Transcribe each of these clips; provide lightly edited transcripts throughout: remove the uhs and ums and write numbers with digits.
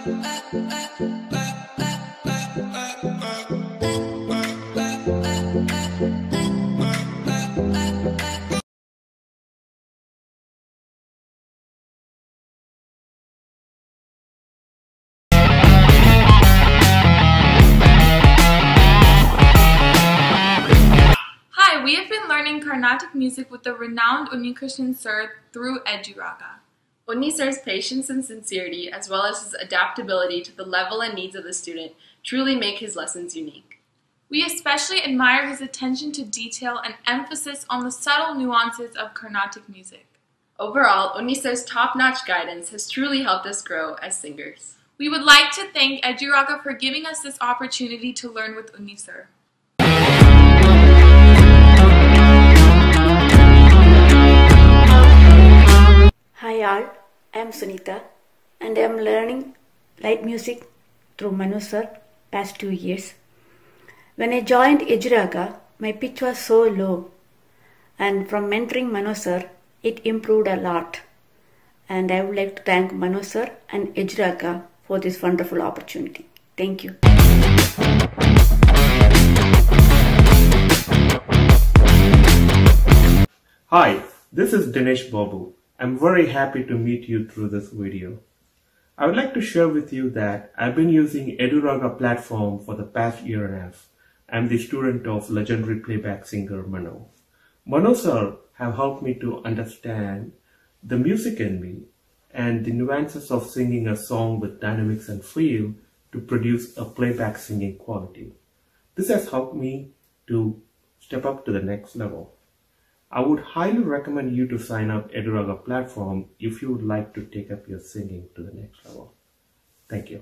We have been learning Carnatic music with the renowned Unnikrishnan Sir through Eduraga. Unni Sir's patience and sincerity, as well as his adaptability to the level and needs of the student, truly make his lessons unique. We especially admire his attention to detail and emphasis on the subtle nuances of Carnatic music. Overall, Unni Sir's top-notch guidance has truly helped us grow as singers. We would like to thank Eduraga for giving us this opportunity to learn with Unni Sir. Hi all, I am Sunita and I am learning light music through Manu sir past 2 years. When I joined Eduraga, my pitch was so low, and from mentoring Manu sir, it improved a lot. And I would like to thank Manu sir and Eduraga for this wonderful opportunity. Thank you. Hi, this is Dinesh Babu. I'm very happy to meet you through this video. I would like to share with you that I've been using Eduraga platform for the past year and a half. I'm the student of legendary playback singer Mano. Mano sir have helped me to understand the music in me and the nuances of singing a song with dynamics and feel to produce a playback singing quality. This has helped me to step up to the next level. I would highly recommend you to sign up Eduraga platform if you would like to take up your singing to the next level. Thank you.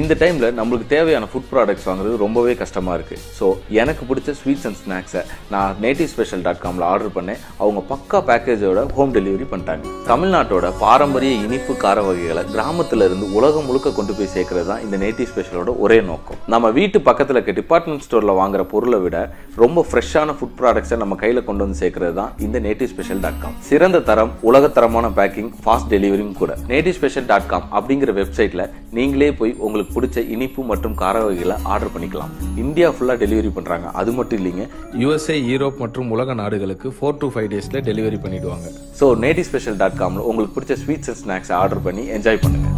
இந்த டைமில் நம்மளுக்கு தேவையான food products வாங்குறது ரொம்பவே கஷ்டமாக இருக்குது. So எனக்கு பிடிச்ச ஸ்வீட்ஸ் அண்ட் ஸ்நாக்ஸை நான் nativespecial.comல ஆர்டர் பண்ணேன். அவங்க பக்கா பேக்கேஜோட ஹோம் டெலிவரி பண்ணிட்டாங்க. தமிழ்நாட்டோட பாரம்பரிய இனிப்பு கார வகைகளை கிராமத்துல இருந்து உலகம் முழுக்க கொண்டு போய் சேர்க்கறது தான் இந்த நேட்டிவ் ஸ்பெஷலோட ஒரே நோக்கம். நம்ம வீட்டு பக்கத்தில் இருக்க டிபார்ட்மெண்ட் ஸ்டோரில் வாங்குற பொருளை விட ரொம்ப ஃப்ரெஷ்ஷான ஃபுட் ப்ராடக்ட்ஸை நம்ம கையில் கொண்டு வந்து சேர்க்கறது தான் இந்த nativespecial.com. சிறந்த தரம், உலகத்தரமான பேக்கிங், ஃபாஸ்ட் டெலிவரியும் கூட. nativespecial.com அப்படிங்கிற வெப்சைட்டில் நீங்களே போய் உங்களுக்கு பிடிச்ச இனிப்பு மற்றும் கார வகைகளை ஆர்டர் பண்ணிக்கலாம். இந்தியா ஃபுல்லா டெலிவரி பண்றாங்க. அது மட்டும் இல்லைங்க, USA, யூரோப் மற்றும் உலக நாடுகளுக்கு 4 to 5 டேஸ்ல டெலிவரி பண்ணிடுவாங்க. ஸோ nativespecial.comல உங்களுக்கு பிடிச்ச ஸ்வீட்ஸ் அண்ட் ஸ்நாக்ஸ் ஆர்டர் பண்ணி என்ஜாய் பண்ணுங்க.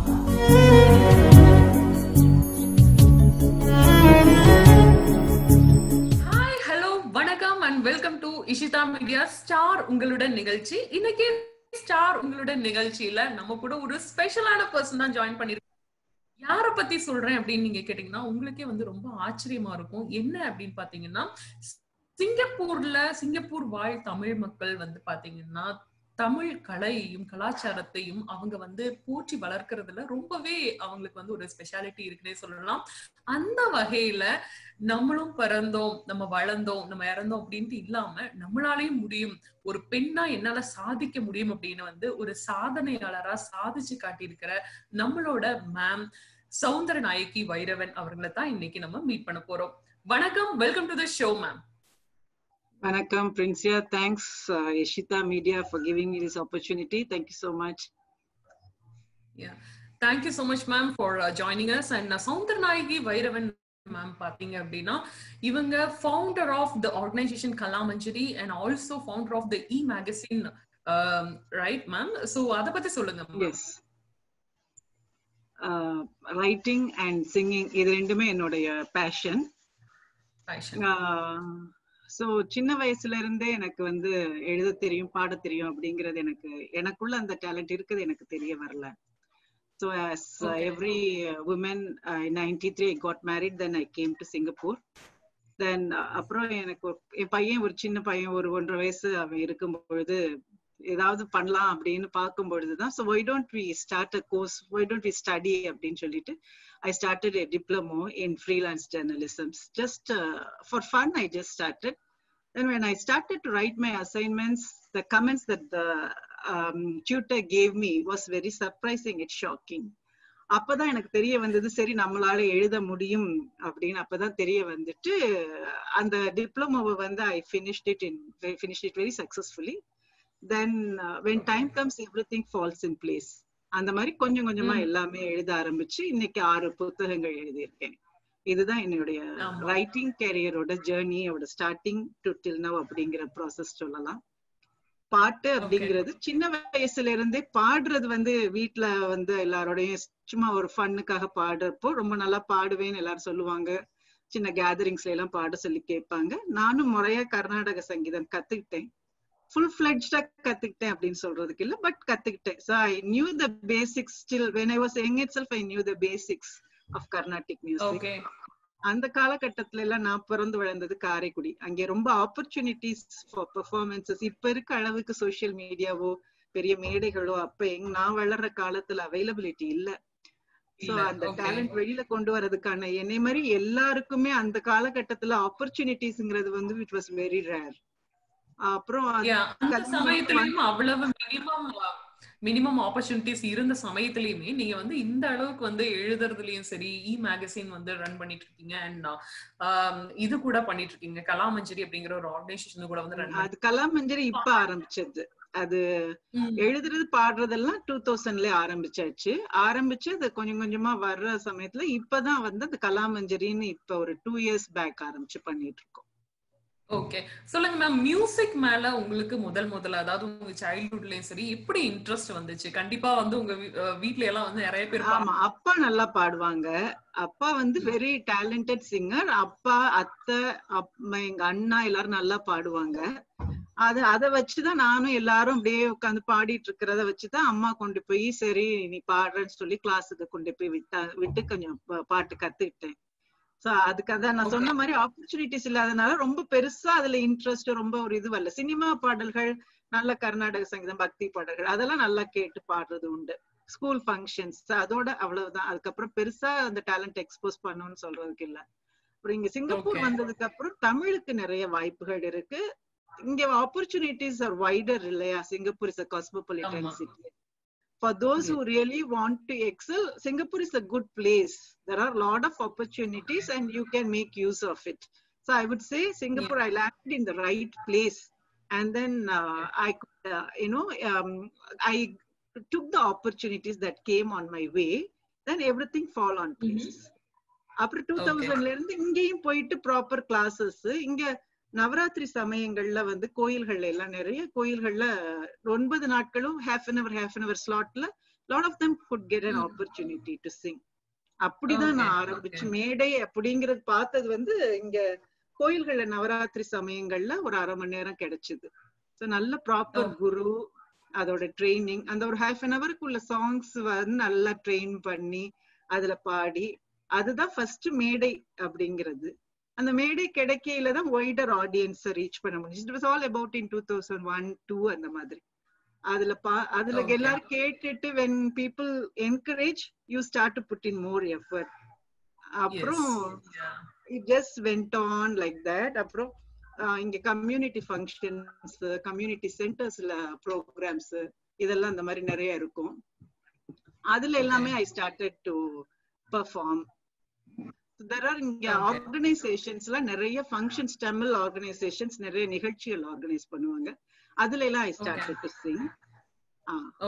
ஹாய், ஹலோ, வணக்கம் and welcome to Ishita media star உங்களுடன் நிகழ்ச்சி. இன்னைக்கு ஸ்டார் உங்களுடன் நிகழ்ச்சியில நம்ம கூட ஒரு ஸ்பெஷலான பர்சன் தான் ஜாயின் பண்ணிருக்கோம். யார பத்தி சொல்றேன் அப்படின்னு நீங்க கேட்டீங்கன்னா உங்களுக்கே வந்து ரொம்ப ஆச்சரியமா இருக்கும். என்ன அப்படின்னு பாத்தீங்கன்னா, சிங்கப்பூர் வாழ் தமிழ் மக்கள் வந்து பாத்தீங்கன்னா தமிழ் கலையையும் கலாச்சாரத்தையும் அவங்க வந்து போற்றி வளர்க்கறதுல ரொம்பவே அவங்களுக்கு வந்து ஒரு ஸ்பெஷாலிட்டி இருக்குன்னே சொல்லலாம். அந்த வகையில நம்மளும் பிறந்தோம், நம்ம வளர்ந்தோம், நம்ம இறந்தோம் அப்படின்ட்டு இல்லாம நம்மளாலையும் முடியும், ஒரு பெண்ணா என்னால சாதிக்க முடியும் அப்படின்னு வந்து ஒரு சாதனையாளரா சாதிச்சு காட்டியிருக்கிற நம்மளோட மேம் சௌந்தரநாயகி வைரவன் அவர்களை தான் இன்னைக்கு நம்ம மீட் பண்ண போறோம். வணக்கம், welcome to the show ma'am. Vanakkam, Princia. Thanks, Ishita Media, for giving me this opportunity. Thank you so much. Yeah, thank you so much, ma'am, for joining us. And Saundarnayagi Vairavan, ma'am, பாத்தீங்க அப்படின்னா இவங்க founder of the organization Kalamanjari and also founder of the E-Magazine right ma'am. So அத பத்தி சொல்லுங்க. S, writing and singing இது ரெண்டுமே என்னுடைய fashion. So சின்ன வயசுல இருந்தே எனக்கு வந்து எழுத தெரியும், பாட தெரியும் அப்படிங்கிறது எனக்குள்ள அந்த டேலண்ட் இருக்குது எனக்கு தெரிய வரல. So as every woman, in 93 I got married, then I came to Singapore. Then அப்புறம் எனக்கு என் பையன் ஒரு சின்ன பையன் ஒரு 1.5 வயசு அவன் இருக்கும் பொழுது ஏதாவது பண்ணலாம் அப்படின்னு பார்க்கும் பொழுதுதான் so why don't we start a course, why don't we study அப்படின்னு சொல்லிட்டு I started a diploma in freelance journalism. Just for fun I just started. Then when I started to write my assignments, the comments that the tutor gave me was very surprising, it's shocking. அப்பதான் எனக்கு தெரிய வந்தது சரி நம்மளால எழுத முடியும் அப்படின்னு. அப்பதான் தெரிய வந்துட்டு அந்த டிப்ளமோவை வந்து I finished it very successfully. Then when time comes everything falls in place. அந்த மாதிரி கொஞ்சம் கொஞ்சமா எல்லாமே எழுத ஆரம்பிச்சு இன்னைக்கு 6 புத்தகங்கள் எழுதியிருக்கேன். இதுதான் என்னுடைய ரைட்டிங் கேரியரோட ஜேர்னியோட ஸ்டார்டிங் டு டில் நவ் அப்படிங்கிற ப்ராசஸ் சொல்லலாம். பாட்டு அப்படிங்கிறது சின்ன வயசுல இருந்தே பாடுறது வந்து வீட்டுல வந்து எல்லாரோடையும் சும்மா ஒரு ஃபன்னுக்காக பாடுறப்போ ரொம்ப நல்லா பாடுவேன்னு எல்லாரும் சொல்லுவாங்க. சின்ன கேதரிங்ஸ்ல எல்லாம் பாட சொல்லி கேட்பாங்க. நானும் முறையா கர்நாடக சங்கீதம் கத்துக்கிட்டேன். full fledged கத்துக்கிட்டேன் அப்படின்னு சொல்றதுக்கு இல்ல, பட் கத்துக்கிட்டேன். So I knew the basics still when I was young itself. I knew the basics of Carnatic music. அந்த காலகட்டத்துல எல்லாம் நான் பிறந்து வளர்ந்தது காரைக்குடி. அங்கே ரொம்ப ஆப்பர்ச்சுனிட்டிஸ் ஃபார் பெர்ஃபார்மன்சஸ் இப்ப இருக்க அளவுக்கு சோசியல் மீடியாவோ பெரிய மேடைகளோ அப்ப நான் வளர்ற காலத்துல அவைலபிலிட்டி இல்ல. சோ அந்த டேலண்ட் வெளியில கொண்டு வரதுக்கான என்னை மாதிரி எல்லாருக்குமே அந்த காலகட்டத்துல ஆப்பர்ச்சுனிட்டிஸ்ங்கிறது வந்து இட் வாஸ் வெரி ரேர். அப்புறம் அந்த சமயத்திலயும் அவ்வளவு மினிமம் ஆப்பர்ச்சுனிட்டிஸ் இருந்த சமயத்திலயுமே நீங்க வந்து இந்த அளவுக்கு வந்து எழுதுறதுலயும் சரி, மேகசின் வந்து ரன் பண்ணிட்டு இருக்கீங்க அண்ட் இது கூட பண்ணிட்டு இருக்கீங்க. கலாமஞ்சரி அப்படிங்கிற ஒரு ஆர்கனைசேஷன் கூட வந்து ரன். அது கலாமஞ்சரி இப்ப ஆரம்பிச்சது. அது எழுதுறது பாடுறதெல்லாம் 2000ல ஆரம்பிச்சு அது கொஞ்சம் கொஞ்சமா வர்ற சமயத்துல இப்பதான் வந்து அந்த கலாமஞ்சரின்னு இப்ப ஒரு 2 years பேக் ஆரம்பிச்சு பண்ணிட்டு இருக்கோம். ஓகே, சொல்லுங்க மேம். மியூசிக் மேல உங்களுக்கு முதல்ல அதாவது உங்க சைல்ட்ஹுட்லயும் சரி எப்படி இன்ட்ரெஸ்ட் வந்துச்சு? கண்டிப்பா வந்து உங்க வீட்ல எல்லாம் வந்து நிறைய பேர். ஆமா, அப்பா நல்லா பாடுவாங்க. அப்பா வந்து வெரி டேலண்டட் சிங்கர். அப்பா, அத்தை, எங்க அண்ணா எல்லாரும் நல்லா பாடுவாங்க. அதை வச்சுதான் நானும் எல்லாரும் அப்படியே உட்காந்து பாடிட்டு இருக்கிறத வச்சுதான் அம்மா கொண்டு போய் சரி நீ பாடுறன்னு சொல்லி கிளாஸுக்கு கொண்டு போய் விட்டு கொஞ்சம் பாட்டு கத்துக்கிட்டேன். சோ அதுக்காக நான் சொன்ன மாதிரி ஆப்பர்ச்சுனிட்டிஸ் இல்லாதனால ரொம்ப பெருசா அதுல இன்ட்ரெஸ்ட் ரொம்ப ஒரு இது வரல. சினிமா பாடல்கள், நல்ல கர்நாடக சங்கீதம், பக்தி பாடல்கள் அதெல்லாம் நல்லா கேட்டு பாடுறது உண்டு. ஸ்கூல் ஃபங்க்ஷன்ஸ் அதோட அவ்வளவுதான். அதுக்கப்புறம் பெருசா அந்த டேலண்ட் எக்ஸ்போஸ் பண்ணணும்னு சொல்றதுக்கு இல்ல. அப்புறம் இங்க சிங்கப்பூர் வந்ததுக்கு அப்புறம் தமிழுக்கு நிறைய வாய்ப்புகள் இருக்கு. இங்க ஆப்பர்ச்சுனிட்டிஸ் ஆர் வைடர் இல்லையா? Singapore is a cosmopolitan city. For those who really want to excel, Singapore is a good place. There are a lot of opportunities and you can make use of it. So I would say Singapore, I landed in the right place. And then I could, I took the opportunities that came on my way. Then everything fall on place. After 2000ல இருந்து இங்கேயும் போயிட்டு proper classes. இங்க நவராத்திரி சமயங்கள்ல வந்து கோயில்கள்ல எல்லாம் நிறைய கோயில்கள்ல 9 நாட்களும் half an hour ஸ்லாட்ல lot of them could get an opportunity to sing. அப்படிதான் நான் ஆரம்பிச்சு மேடை அப்படிங்கறது பார்த்தது வந்து இங்க கோயில்கள்ல நவராத்திரி சமயங்கள்ல ஒரு 1/2 மணி நேரம் கிடைச்சது. ஸோ நல்ல ப்ராப்பர் குரு, அதோட ட்ரைனிங், அந்த ஒரு half an hourக்குள்ள சாங்ஸ் வந்து நல்லா ட்ரெயின் பண்ணி அதுல பாடி, அதுதான் ஃபர்ஸ்ட் மேடை அப்படிங்கிறது. அந்த மேடை கிடைக்கையில தான் வைடர் ஆடியன்ஸ் ரீச் பண்ண முடியும். It was all about in 2001-2 அந்த மாதிரி. அதுல எல்லாரும் கேட்டுட்டு when people encourage you start to put in more effort. அப்புறம் it just went on like that. அப்புறம் இங்க கம்யூனிட்டி ஃபங்க்ஷன்ஸ், கம்யூனிட்டி சென்டர்ஸ்ல ப்ரோக்ராம்ஸ் இதெல்லாம் இந்த மாதிரி நிறைய இருக்கும். அதுல எல்லாமே I started to perform. There are இங்க ஆர்கனைசேஷன்ஸ்ல நிறைய ஃபங்க்ஷன்ஸ், தமிழ் ஆர்கனைசேஷன்ஸ் நிறைய நிகழ்ச்சிகள் ஆர்கனைஸ் பண்ணுவாங்க. அதுல எல்லாம் I started to sing.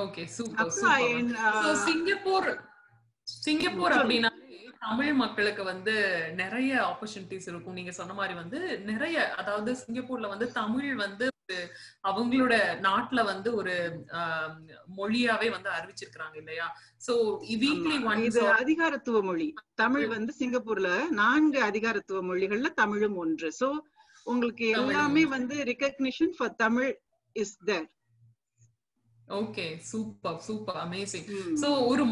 Okay, super super. So Singapore அப்படினா தமிழ் மக்களுக்கு வந்து நிறைய ஆப்பர்ச்சுனிட்டிஸ் இருக்கும். நீங்க சொன்ன மாதிரி வந்து நிறைய, அதாவது சிங்கப்பூர்ல வந்து தமிழ் வந்து அவங்களோட நாட்டுல வந்து ஒரு மொழியாவே வந்து அறிவிச்சிருக்காங்க இல்லையா? சோ வீக்லி ஒன்ஸ் இது அதிகாரத்துவ மொழி. தமிழ் வந்து சிங்கப்பூர்ல 4 அதிகாரத்துவ மொழிகள்ல தமிழும் ஒன்று. சோ உங்களுக்கு எல்லாமே வந்து recognition for Tamil is there. Okay, super super amazing. So ஒரு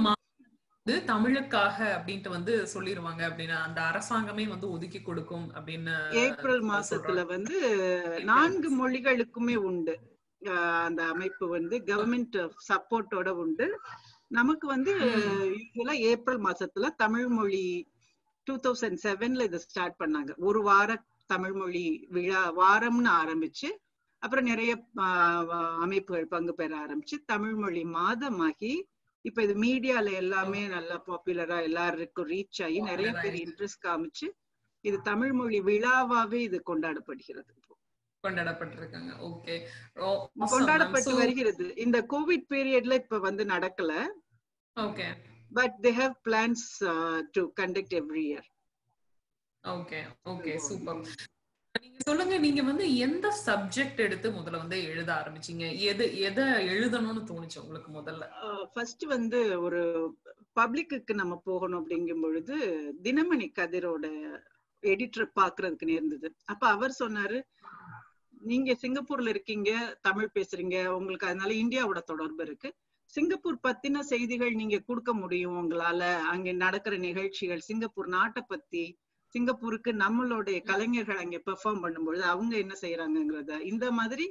தமிழுக்காக அப்படின்ட்டு வந்து சொல்லிருவாங்க அப்படின்னா அந்த அரசாங்கமே வந்து ஒதுக்கி கொடுக்கும் அப்படின்னு ஏப்ரல் மாசத்துல வந்து 4 மொழிகளுக்குமே உண்டு. அந்த அமைப்பு வந்து கவர்மெண்ட் சப்போர்ட்டோட உண்டு. நமக்கு வந்து யூசுவலா ஏப்ரல் மாசத்துல தமிழ் மொழி 2007ல இதை ஸ்டார்ட் பண்ணாங்க. ஒரு வார தமிழ் மொழி விழா வாரம்னு ஆரம்பிச்சு அப்புறம் நிறைய அமைப்புகள் பங்கு பெற ஆரம்பிச்சு தமிழ் மொழி மாதமாகி இப்ப இது மீடியால எல்லாமே நல்லா பாப்புலரா எல்லாருக்கும் ரீச் ஆகி நிறைய பேர் இன்ட்ரெஸ்ட் காமிச்சு இது தமிழ் மொழி விழாவாவே இது கொண்டாடப்படுகிறது. கொண்டாடப்பட்டிருக்காங்க. ஓகே, கொண்டாடப்பட்டு வருகிறது. இந்த கோவிட் பீரியட்ல இப்ப வந்து நடக்கல. Okay, but they have plans to conduct every year. Okay okay, super. நீங்க சொல்லுங்க, நீங்க வந்து எந்த சப்ஜெக்ட் எடுத்து முதல்ல வந்து எழுத ஆரம்பிச்சீங்க? எதை எழுதணும்னு தோணுச்சு உங்களுக்கு முதல்ல? ஃபர்ஸ்ட் வந்து ஒரு பப்ளிக்கு நம்ம போகணும் அப்படிங்கும் பொழுது தினமணி கதிரோட எடிட்டர் பாக்குறதுக்கு நேர்ந்தது. அப்ப அவர் சொன்னாரு, நீங்க சிங்கப்பூர்ல இருக்கீங்க, தமிழ் பேசுறீங்க, உங்களுக்கு அதனால இந்தியாவோட தொடர்பு இருக்கு, சிங்கப்பூர் பத்தின செய்திகள் நீங்க கொடுக்க முடியும் உங்களால, அங்க நடக்கிற நிகழ்ச்சிகள், சிங்கப்பூர் நாட்டை பத்தி, சிங்கப்பூருக்கு நம்மளுடைய கலைஞர்கள் அங்க பெர்ஃபார்ம் பண்ணும்பொழுது அவங்க என்ன செய்யறாங்கிறத, இந்த மாதிரி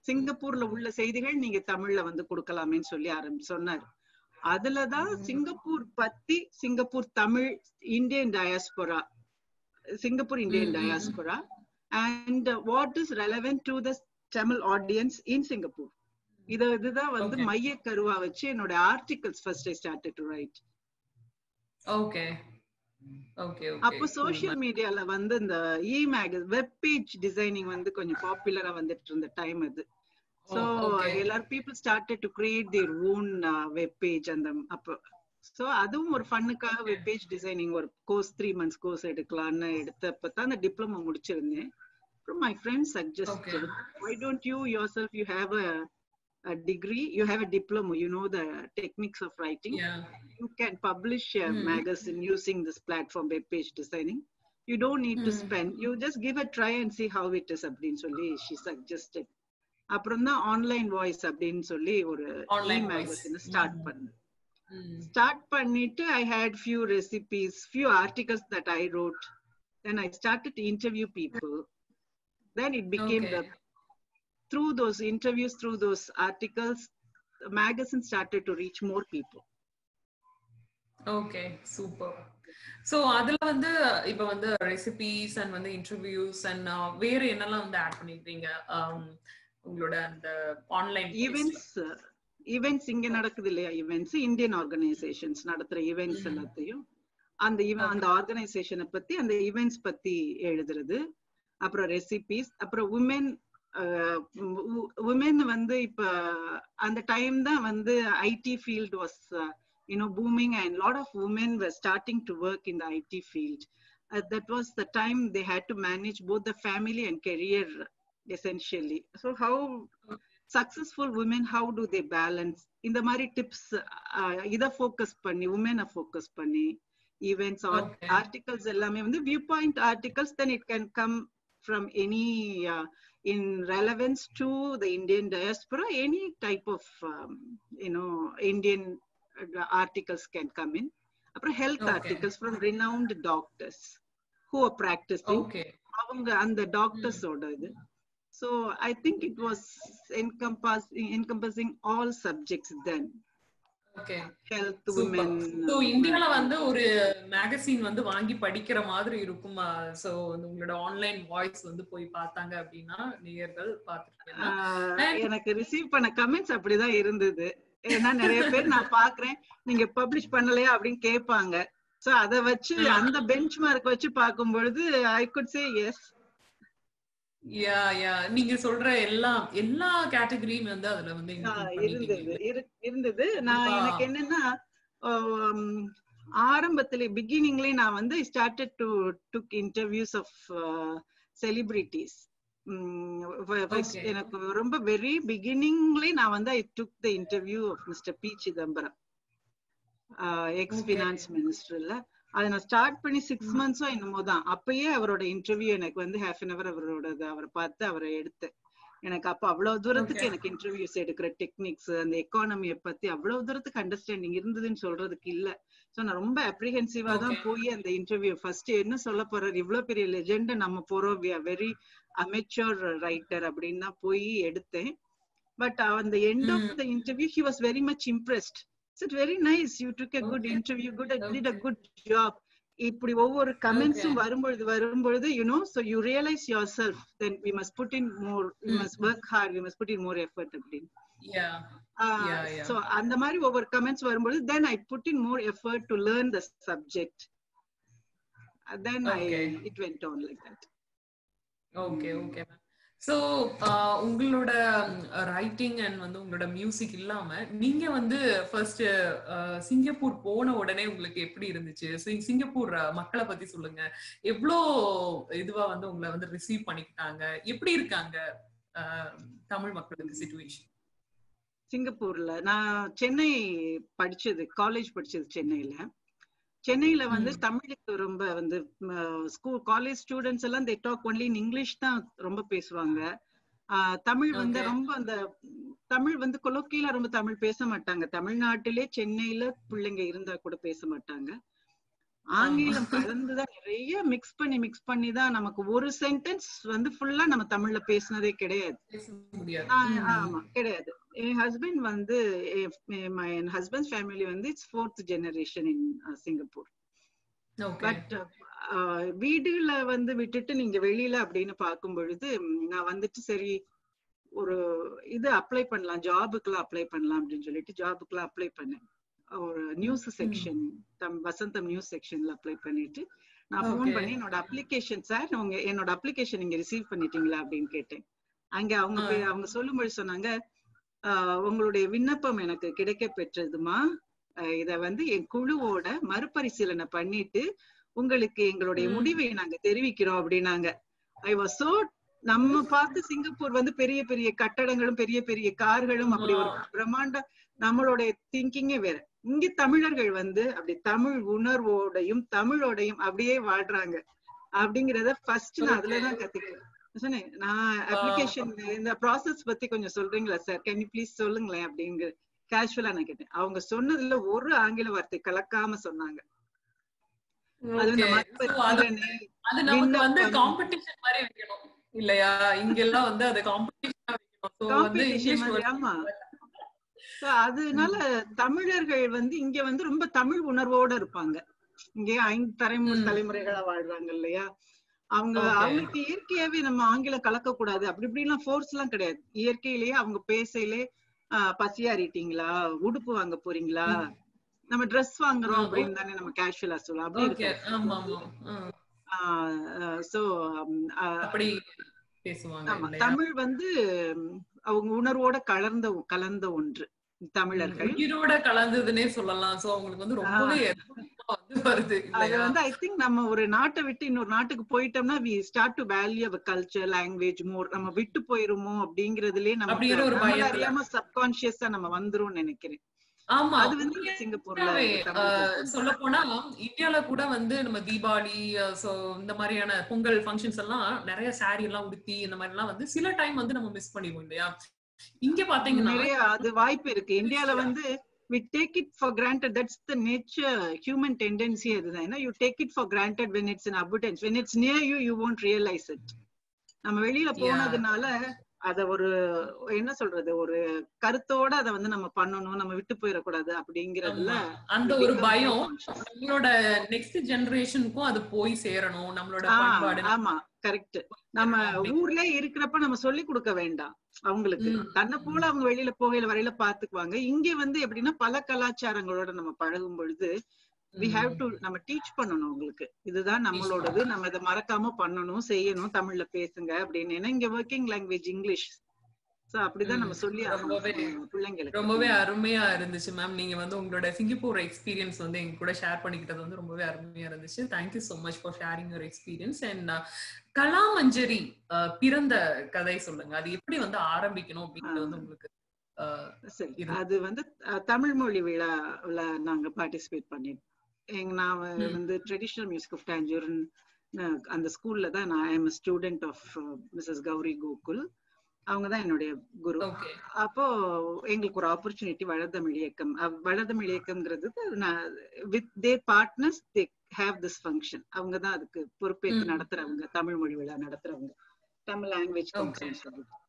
சிங்கப்பூர்ல உள்ள செய்திகள் நீங்க தமிழ்ல வந்து கொடுக்கலாமேன்னு சொல்லி சொன்னாரு. அதுலதான் சிங்கப்பூர் பத்தி, Singapore Tamil Indian diaspora, Singapore Indian diaspora and what is relevant to the Tamil audience in Singapore, இதுதான் வந்து மைய கருவா வச்சு என்னோட articles first I started to right. Okay okay. அப்போ சோசியல் மீடியால வந்து இந்த வெப் பேஜ் டிசைனிங் வந்து கொஞ்சம் பாப்புலரா வந்துட்டு இருந்த டைம் அது. சோ எல்லாரும் people started to create their own web page. அந்த அப்போ சோ அதுவும் ஒரு ஃபன்னுக்காக வெப் பேஜ் டிசைனிங் ஒரு கோர்ஸ் 3 months கோர்ஸ் எடுக்கலாம்னு எடுத்தப்பதான் அந்த டிப்ளமோ முடிச்சிருந்தேன். அப்புறம் my friend suggested, why don't you yourself, you have a degree, you have a diploma, you know the techniques of writing, you can publish a magazine using this platform, web page designing, you don't need to spend, you just give a try and see how it is அப்படினு சொல்லி she suggested. அப்புறம் தான் online voice அப்படின்னு சொல்லி ஒரு magazine start பண்ணிட்டு I had few recipes, few articles that I wrote, then I started to interview people, then it became through those interviews, through those articles, the magazine started to reach more people. Okay, super. So adula வந்து இப்ப வந்து recipes and வந்து interviews and வேற என்னெல்லாம் வந்து add பண்ணிருக்கீங்க உங்களோட அந்த ஆன்லைன் ஈவென்ட்ஸ் இங்க நடக்குது இல்லையா? ஈவென்ட்ஸ் இந்தியன் ஆர்கனைசேஷன்ஸ் நடத்துற ஈவென்ட்ஸ் எல்லாத்தையும் அந்த ஆர்கனைசேஷனை பத்தி, அந்த ஈவென்ட்ஸ் பத்தி எழுதுறது, அப்புறம் ரெசிபீஸ், அப்புறம் women வந்து இப்ப அந்த டைம் தான் வந்து IT field was booming and lot of women were starting to work in the IT field. That was the time they had to manage both the family and career essentially. So how successful women, how do they balance? இந்த மாதிரி tips இத focus பண்ணி, women focus பண்ணி events articles எல்லாமே வந்து view point articles, then it can come from any in relevance to the Indian diaspora, any type of Indian articles can come in. Apra health articles from renowned doctors who are practicing, avanga and the doctors oda idu. So I think it was encompassing all subjects then. Okay, health, women. So இந்தியால வந்து ஒரு magazine வந்து வாங்கி படிக்கிற மாதிரி இருக்கும். So உங்களோட online voice வந்து போய் பார்த்தாங்க அப்படின்னா நேயர்கள் பார்த்திருக்கீங்க. எனக்கு ரிசீவ் பண்ண கமெண்ட்ஸ் அப்படிதான் இருந்தது. ஏன்னா நிறைய பேர் நான் பாக்குறேன், நீங்க பப்ளிஷ் பண்ணலையா அப்படின்னு கேட்பாங்க. சோ அத வச்சு அந்த பெஞ்ச் மார்க் வச்சு பார்க்கும் பொழுது I could say yes. நீங்க சொல்ற எல்லா கேட்டகரியும் வந்து அதுல வந்து இருந்தது. நான் எனக்கு என்னன்னா ஆரம்பத்துல பிகினிங்லயே நான் வந்து started to took interviews of celebrities. எனக்கு ரொம்ப வெரி பிகினிங்ல நான் வந்து I took the interview of mister P Chidambaram, ex finance மினிஸ்டர்ல. அதை நான் ஸ்டார்ட் பண்ணி 6 months என்னமோ தான். அப்பயே அவரோட இன்டர்வியூ எனக்கு வந்து half an hour அவரை பார்த்து அவரை எடுத்தேன். எனக்கு அப்ப அவ்வளவு தூரத்துக்கு எனக்கு இன்டர்வியூஸ் எடுக்கிற டெக்னிக்ஸ், அந்த எக்கானமியை பத்தி அவ்வளவு தூரத்துக்கு அண்டர்ஸ்டாண்டிங் இருந்ததுன்னு சொல்றதுக்கு இல்ல. சோ நான் ரொம்ப அப்ரிஹென்சிவா தான் போய் அந்த இன்டர்வியூ ஃபர்ஸ்ட் என்ன சொல்ல போறாரு, இவ்வளவு பெரிய லெஜெண்ட் நம்ம போறோம், we are very amateur writer அப்படின்னு தான் போய் எடுத்தேன். பட் அந்த end of the interview he was very much impressed. It's very nice, you took a good interview, did a good job. இப்படி ஒவ்வொரு கமெண்ட்ஸும் வரும்பொழுது so you realize yourself, then we must put in more, we must work hard, we must put in more effort அப்படின்னு. So அந்த மாதிரி ஒவ்வொரு comments வரும்பொழுது then I put in more effort to learn the subject, then it went on like that. Okay. So உங்களோட writing and வந்து உங்களோட music இல்லாம நீங்க வந்து ஃபர்ஸ்ட் சிங்கப்பூர் போன உடனே உங்களுக்கு எப்படி இருந்துச்சு? சிங்கப்பூர் மக்களை பத்தி சொல்லுங்க. எவ்வளோ இதுவா வந்து உங்களை வந்து ரிசீவ் பண்ணிக்கிட்டாங்க? எப்படி இருக்காங்க தமிழ் மக்களுக்கு சிச்சுவேஷன்? சிங்கப்பூர்ல நான் சென்னை படிச்சது, காலேஜ் படிச்சது சென்னையில வந்து தமிழுக்கு ரொம்ப வந்து ஸ்கூல் காலேஜ் ஸ்டூடெண்ட்ஸ் எல்லாம் they talk only in English தான் ரொம்ப பேசுவாங்க. தமிழ் வந்து ரொம்ப அந்த தமிழ் வந்து கொலோக்கியலா ரொம்ப தமிழ் பேச மாட்டாங்க. தமிழ்நாட்டிலே சென்னையில பிள்ளைங்க இருந்தா கூட பேச மாட்டாங்க. ஆங்கிலம் கலந்துதான் நிறைய மிக்ஸ் பண்ணி தான் நமக்கு ஒரு சென்டென்ஸ் வந்து ஃபுல்லா நம்ம தமிழ்ல பேசினதே கிடையாது. ஆமா கிடையாது. என் ஹஸ்பண்ட் வந்து என் ஹஸ்பண்ட் ஃபேமிலி வந்து it's 4th generation in Singapore. But வீடுல வந்து விட்டுட்டு நீங்க வெளியில அப்படின்னு பார்க்கும் பொழுது நான் வந்துட்டு சரி ஒரு இது அப்ளை பண்ணலாம், ஜாபுக்குலாம் அப்ளை பண்ணலாம் அப்படின்னு சொல்லிட்டு ஜாபுக்குலாம் அப்ளை பண்ணேன். ஒரு நியூஸ் செக்ஷன், வசந்தம் நியூஸ் செக்ஷன்ல அப்ளை பண்ணிட்டு நான் போன் பண்ணி என்னோட அப்ளிகேஷன் சார் என்னோட அப்ளிகேஷன் நீங்க ரிசீவ் பண்ணிட்டீங்களா அப்படின்னு கேட்டேன். அங்க அவங்க சொல்லும்போது சொன்னாங்க, உங்களுடைய விண்ணப்பம் எனக்கு கிடைக்க பெற்றதுமா, இத வந்து என் குழுவோட மறுபரிசீலனை பண்ணிட்டு உங்களுக்கு எங்களுடைய முடிவை நாங்க தெரிவிக்கிறோம் அப்படின்னாங்க. ஐ வாஸ் சோ, நம்ம பார்த்து சிங்கப்பூர் வந்து பெரிய பெரிய கட்டடங்களும் பெரிய பெரிய கார்களும் அப்படி ஒரு பிரம்மாண்ட, நம்மளுடைய திங்கிங்கே வேற. இங்க தமிழர்கள் வந்து அப்படி தமிழ் உணர்வோடையும் தமிழோடையும் அப்படியே வாழ்றாங்க அப்படிங்கறத ஃபர்ஸ்ட் நான் அதுலதான் கத்துக்கிறேன். சொன்னேன் நான் அப்ளிகேஷன் இந்த ப்ராசஸ் பத்தி கொஞ்சம் சொல்றீங்களா சார், கேன் யூ ப்ளீஸ் சொல்லுங்களேன் அப்படிங்கிற கேஷுவலா நான் கேட்டேன். அவங்க சொன்னதுல ஒரு ஆங்கில வார்த்தை கலக்காம சொன்னாங்க. இல்லையா? இங்கெல்லாம் வந்து அது காம்படிஷன். ஆமா, அதனால தமிழர்கள் வந்து இங்க வந்து ரொம்ப தமிழ் உணர்வோட இருப்பாங்க. இங்க 5 தலைமுறைகளா வாழ்றாங்க இல்லையா? அவங்களுக்கு இயற்கையாவே நம்ம ஆங்கிலம் கலக்க கூடாது அப்படி இப்படி எல்லாம் ஃபோர்ஸ் எல்லாம் கிடையாது. இயற்கையிலேயே அவங்க பேசையிலே பசியாரிட்டீங்களா, உடுப்பு வாங்க போறீங்களா, நம்ம ட்ரெஸ் வாங்குறோம் அப்படின்னு தானே நம்ம கேஷுவலா சொல்லலாம். அப்படி தமிழ் வந்து அவங்க உணர்வோட கலந்த ஒன்று. தமிழர்கள் உயிரோட கலந்ததுன்னே சொல்லலாம். சோ அவங்களுக்கு வந்து ரொம்பவே வருது. அது வந்து ஐ திங்க் நம்ம ஒரு நாட்டை விட்டு இன்னொரு நாட்டுக்கு போயிட்டோம்னா we start to value our culture, language more. நம்ம விட்டு போயிருமோ அப்படிங்கறதுலயே நம்ம அறியாம சப்கான்ஷியஸா நம்ம வந்துரும் நினைக்கிறேன். ஆமா, அது வந்து சிங்கப்பூர்ல சொல்ல போனா இந்தியால கூட வந்து நம்ம தீபாவளி சோ இந்த மாதிரியான பொங்கல் ஃபங்க்ஷன்ஸ் எல்லாம் நிறைய சாரி எல்லாம் உடுத்தி இந்த மாதிரி எல்லாம் வந்து சில டைம் வந்து நம்ம மிஸ் பண்ணிடுவோம் இல்லையா? இங்க பாத்தீங்கன்னா நிறைய அது வாய்ப்பு இருக்கு. இந்தியால வந்து we take it for granted. That's the nature, human tendency. அதுதான், you take it for granted when it's in abundance. When it's near you, you won't realize it. நம்ம வெளியில போனதுனால அத ஒரு என்ன சொல்றது, ஒரு கருத்தோட அத வந்து நம்ம பண்ணணும், நம்ம விட்டு போயிடக்கூடாது அப்படிங்கறதுல அந்த ஒரு பயம். நம்மளோட நெக்ஸ்ட் ஜெனரேஷனுக்கும் அது போய் சேரணும், நம்மளோட பண்பாடு. ஆமா, கரெக்ட். நம்ம ஊர்ல இருக்கிறப்ப நம்ம சொல்லி கொடுக்க வேண்டாம் அவங்களுக்கு, தன்னை போல அவங்க வெளியில போகையில வரையில பாத்துக்குவாங்க. இங்க வந்து எப்படின்னா பல கலாச்சாரங்களோட நம்ம பழகும் பொழுது we have to நம்ம டீச் பண்ணணும் உங்களுக்கு, இதுதான் நம்மளோடது, நம்ம இதை மறக்காம பண்ணணும், செய்யணும், தமிழ்ல பேசுங்க அப்படின்னு. ஏன்னா இங்க ஒர்க்கிங் லாங்குவேஜ் இங்கிலீஷ். சோ அப்படிதான் நம்ம சொல்லி ரொம்பவே பிள்ளைங்களுக்கு. ரொம்பவே அருமையா இருந்துச்சு மேம். நீங்க வந்து உங்களோட சிங்கப்பூர் எக்ஸ்பீரியன்ஸ் வந்து எங்க கூட ஷேர் பண்ணிக்கிட்டது வந்து ரொம்பவே அருமையா இருந்துச்சு. Thank you so much for sharing your experience. And Kalamanjari பிறந்த கதை சொல்லுங்க. அது எப்படி வந்து ஆரம்பிக்கணும் அப்படின்றது வந்து உங்களுக்கு சரி. அது வந்து தமிழ் மொழி விழாவில் நாங்க பார்ட்டிசிபேட் பண்ணிருக்கோம். நான் வந்து ட்ரெடிஷனல் மியூசிக் ஆஃப் டாஞ்சூர் அந்த ஸ்கூல்ல தான் நான் I am student of missus Gowri Gokul. அவங்கதான் என்னுடைய குரு. அப்போ எங்களுக்கு ஒரு ஆப்பர்ச்சுனிட்டி வளர்தமிழ் இயக்கம். வளர்தமிழ் இயக்கம்ங்கிறது with their partners they have this function. அவங்கதான் அதுக்கு பொறுப்பேற்று நடத்துறவங்க, தமிழ் மொழி விழா நடத்துறவங்க, தமிழ் லாங்குவேஜ் கவுன்சில் சொல்லிட்டு.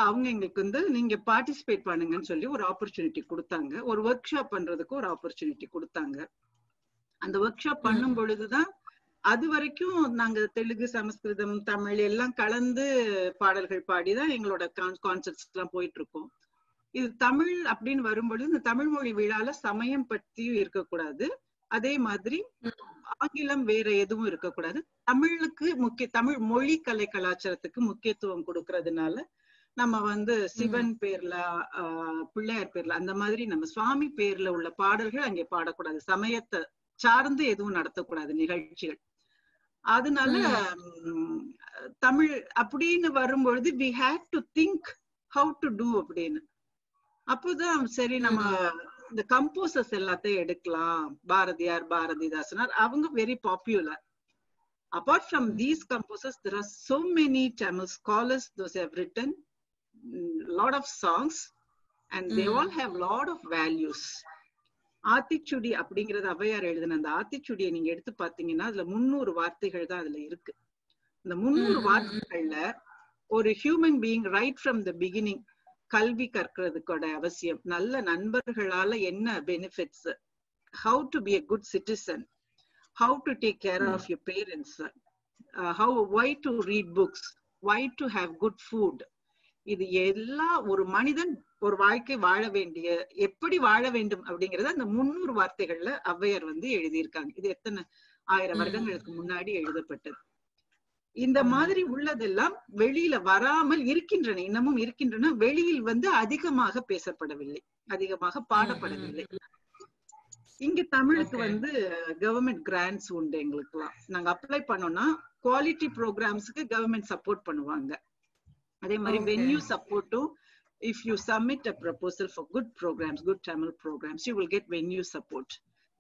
அவங்க எங்களுக்கு வந்து நீங்க பார்ட்டிசிபேட் பண்ணுங்கன்னு சொல்லி ஒரு ஆப்பர்ச்சுனிட்டி கொடுத்தாங்க. ஒரு ஒர்க் ஷாப் பண்றதுக்கு ஒரு ஆப்பர்ச்சுனிட்டி கொடுத்தாங்க. அந்த ஒர்க் ஷாப் பண்ணும் பொழுதுதான் அது வரைக்கும் நாங்க தெலுங்கு, சமஸ்கிருதம், தமிழ் எல்லாம் கலந்து பாடல்கள் பாடிதான் எங்களோட கான்சர்ட்ஸ் எல்லாம் போயிட்டு இருக்கோம். இது தமிழ் அப்படின்னு வரும்பொழுது இந்த தமிழ் மொழி விழால சமயம் பற்றியும் இருக்கக்கூடாது, அதே மாதிரி ஆங்கிலம் வேற எதுவும் இருக்கக்கூடாது. தமிழுக்கு தமிழ் மொழி கலை கலாச்சாரத்துக்கு முக்கியத்துவம் கொடுக்கறதுனால நம்ம வந்து சிவன் பேர்ல, பிள்ளையார் பேர்ல, அந்த மாதிரி நம்ம சுவாமி பேர்ல உள்ள பாடல்கள் அங்கே பாடக்கூடாது. சமயத்தை சார்ந்து எதுவும் நடத்தக்கூடாது நிகழ்ச்சிகள். அதனால தமிழ் அப்படின்னு வரும்பொழுது we had to think how to do அப்படின்னு. அப்போதான் சரி நம்ம இந்த கம்போசர்ஸ் எல்லாத்தையும் எடுக்கலாம். பாரதியார், பாரதிதாசனார், அவங்க very popular. Apart from these composers, there are so many Tamil scholars, those have written lot of songs and they all have lot of values. Aathichudi அப்படிங்கறது ஔவையார் எழுதின அந்த ஆத்திச்சுடியை நீங்க எடுத்து பாத்தீங்கன்னா அதுல 300 வார்த்தைகள் தான் அதுல இருக்கு. இந்த 300 வார்த்தைகள்ல ஒரு human being right from the beginning கல்வி கற்கிறதுக்கோட அவசியம், நல்ல நண்பர்களால என்ன benefits, how to be a good citizen, how to take care of your parents, why to read books, why to have good food. இது எல்லாம் ஒரு மனிதன் ஒரு வாழ்க்கை வாழ வேண்டிய, எப்படி வாழ வேண்டும் அப்படிங்கறத அந்த 300 வார்த்தைகள்ல ஔவையார் வந்து எழுதியிருக்காங்க. இது எத்தனை 1000 வருடங்களுக்கு முன்னாடி எழுதப்பட்டது. இந்த மாதிரி உள்ளதெல்லாம் வெளியில வராமல் இருக்கின்றன, இன்னமும் இருக்கின்றன. வெளியில் வந்து அதிகமாக பேசப்படவில்லை, அதிகமாக பாடப்படவில்லை. இங்க தமிழுக்கு வந்து கவர்மெண்ட் கிராண்ட்ஸ் உண்டு. எங்களுக்கு எல்லாம் நாங்க அப்ளை பண்ணோம்னா குவாலிட்டி ப்ரோக்ராம்ஸ்க்கு கவர்மெண்ட் சப்போர்ட் பண்ணுவாங்க. அதே மாதிரி venue support, if you submit a proposal for good programs, good Tamil programs, you will get venue support.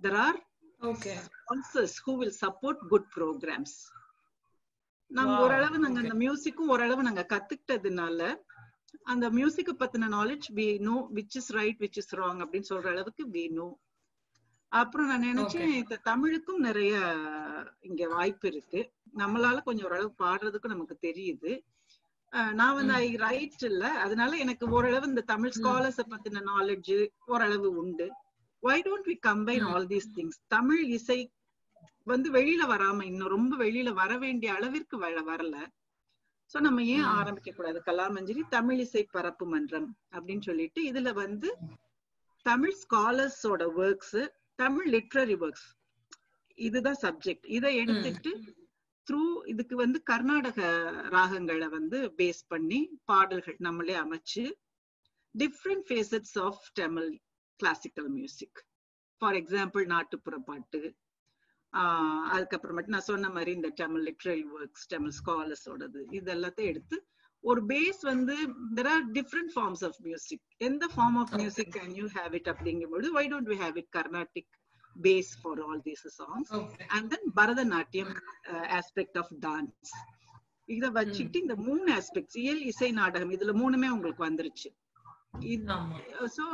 There are sponsors who will support good programs. நாங்க ஓரளவு நாங்க அந்த மியூசிக்கும் ஓரளவு நாங்க கத்துக்கிட்டதுனால அந்த மியூசிக்க பத்தின knowledge we know which is right, which is wrong அப்படின்னு சொல்ற அளவுக்கு we know. அப்புறம் நான் நினைச்சேன் இந்த தமிழுக்கும் நிறைய இங்க வாய்ப்பு இருக்கு, நம்மளால கொஞ்சம் ஓரளவு பாடுறதுக்கும் நமக்கு தெரியுது. நான் வந்து ஐ ரைட் இல்ல, அதனால எனக்கு ஓரளவு இந்த தமிழ் ஸ்காலர்ஸ் பத்தின நாலேஜ் ஓரளவு உண்டு. why don't we combine all these things? Tamil இசை வந்து வெளியில வராம இன்னும் ரொம்ப வெளியில வர வேண்டிய அளவிற்கு வரல. சோ நம்ம ஏன் ஆரம்பிக்க கூடாது கலாமஞ்சரி தமிழ் இசை பரப்பு மன்றம் அப்படின்னு சொல்லிட்டு. இதுல வந்து தமிழ் ஸ்காலர்ஸோட ஒர்க்ஸ், தமிழ் லிட்ரரி ஒர்க்ஸ், இதுதான் சப்ஜெக்ட். இதை எடுத்துட்டு த்ரூ இதுக்கு வந்து கர்நாடக ராகங்களை வந்து பேஸ் பண்ணி பாடல்கள் நம்மளே அமைச்சு different facets of Tamil classical music. For example நாட்டுப்புற பாட்டு, அதுக்கப்புறமேட்டு நான் சொன்ன மாதிரி இந்த தமிழ் லிட்ரரி ஒர்க்ஸ், தமிழ் ஸ்காலர்ஸோடது, இது எல்லாத்தையும் எடுத்து ஒரு பேஸ் வந்து there are different forms of music. எந்த form of music can you have it அப்படிங்கும்போது why don't we have it Carnatic base for all these songs, and then Bharatanatyam aspect of dance. இத வச்சிட்டு இந்த 3 aspects இயல் இசை நாடகம் இதுல 3மே உங்களுக்கு வந்துருச்சு. So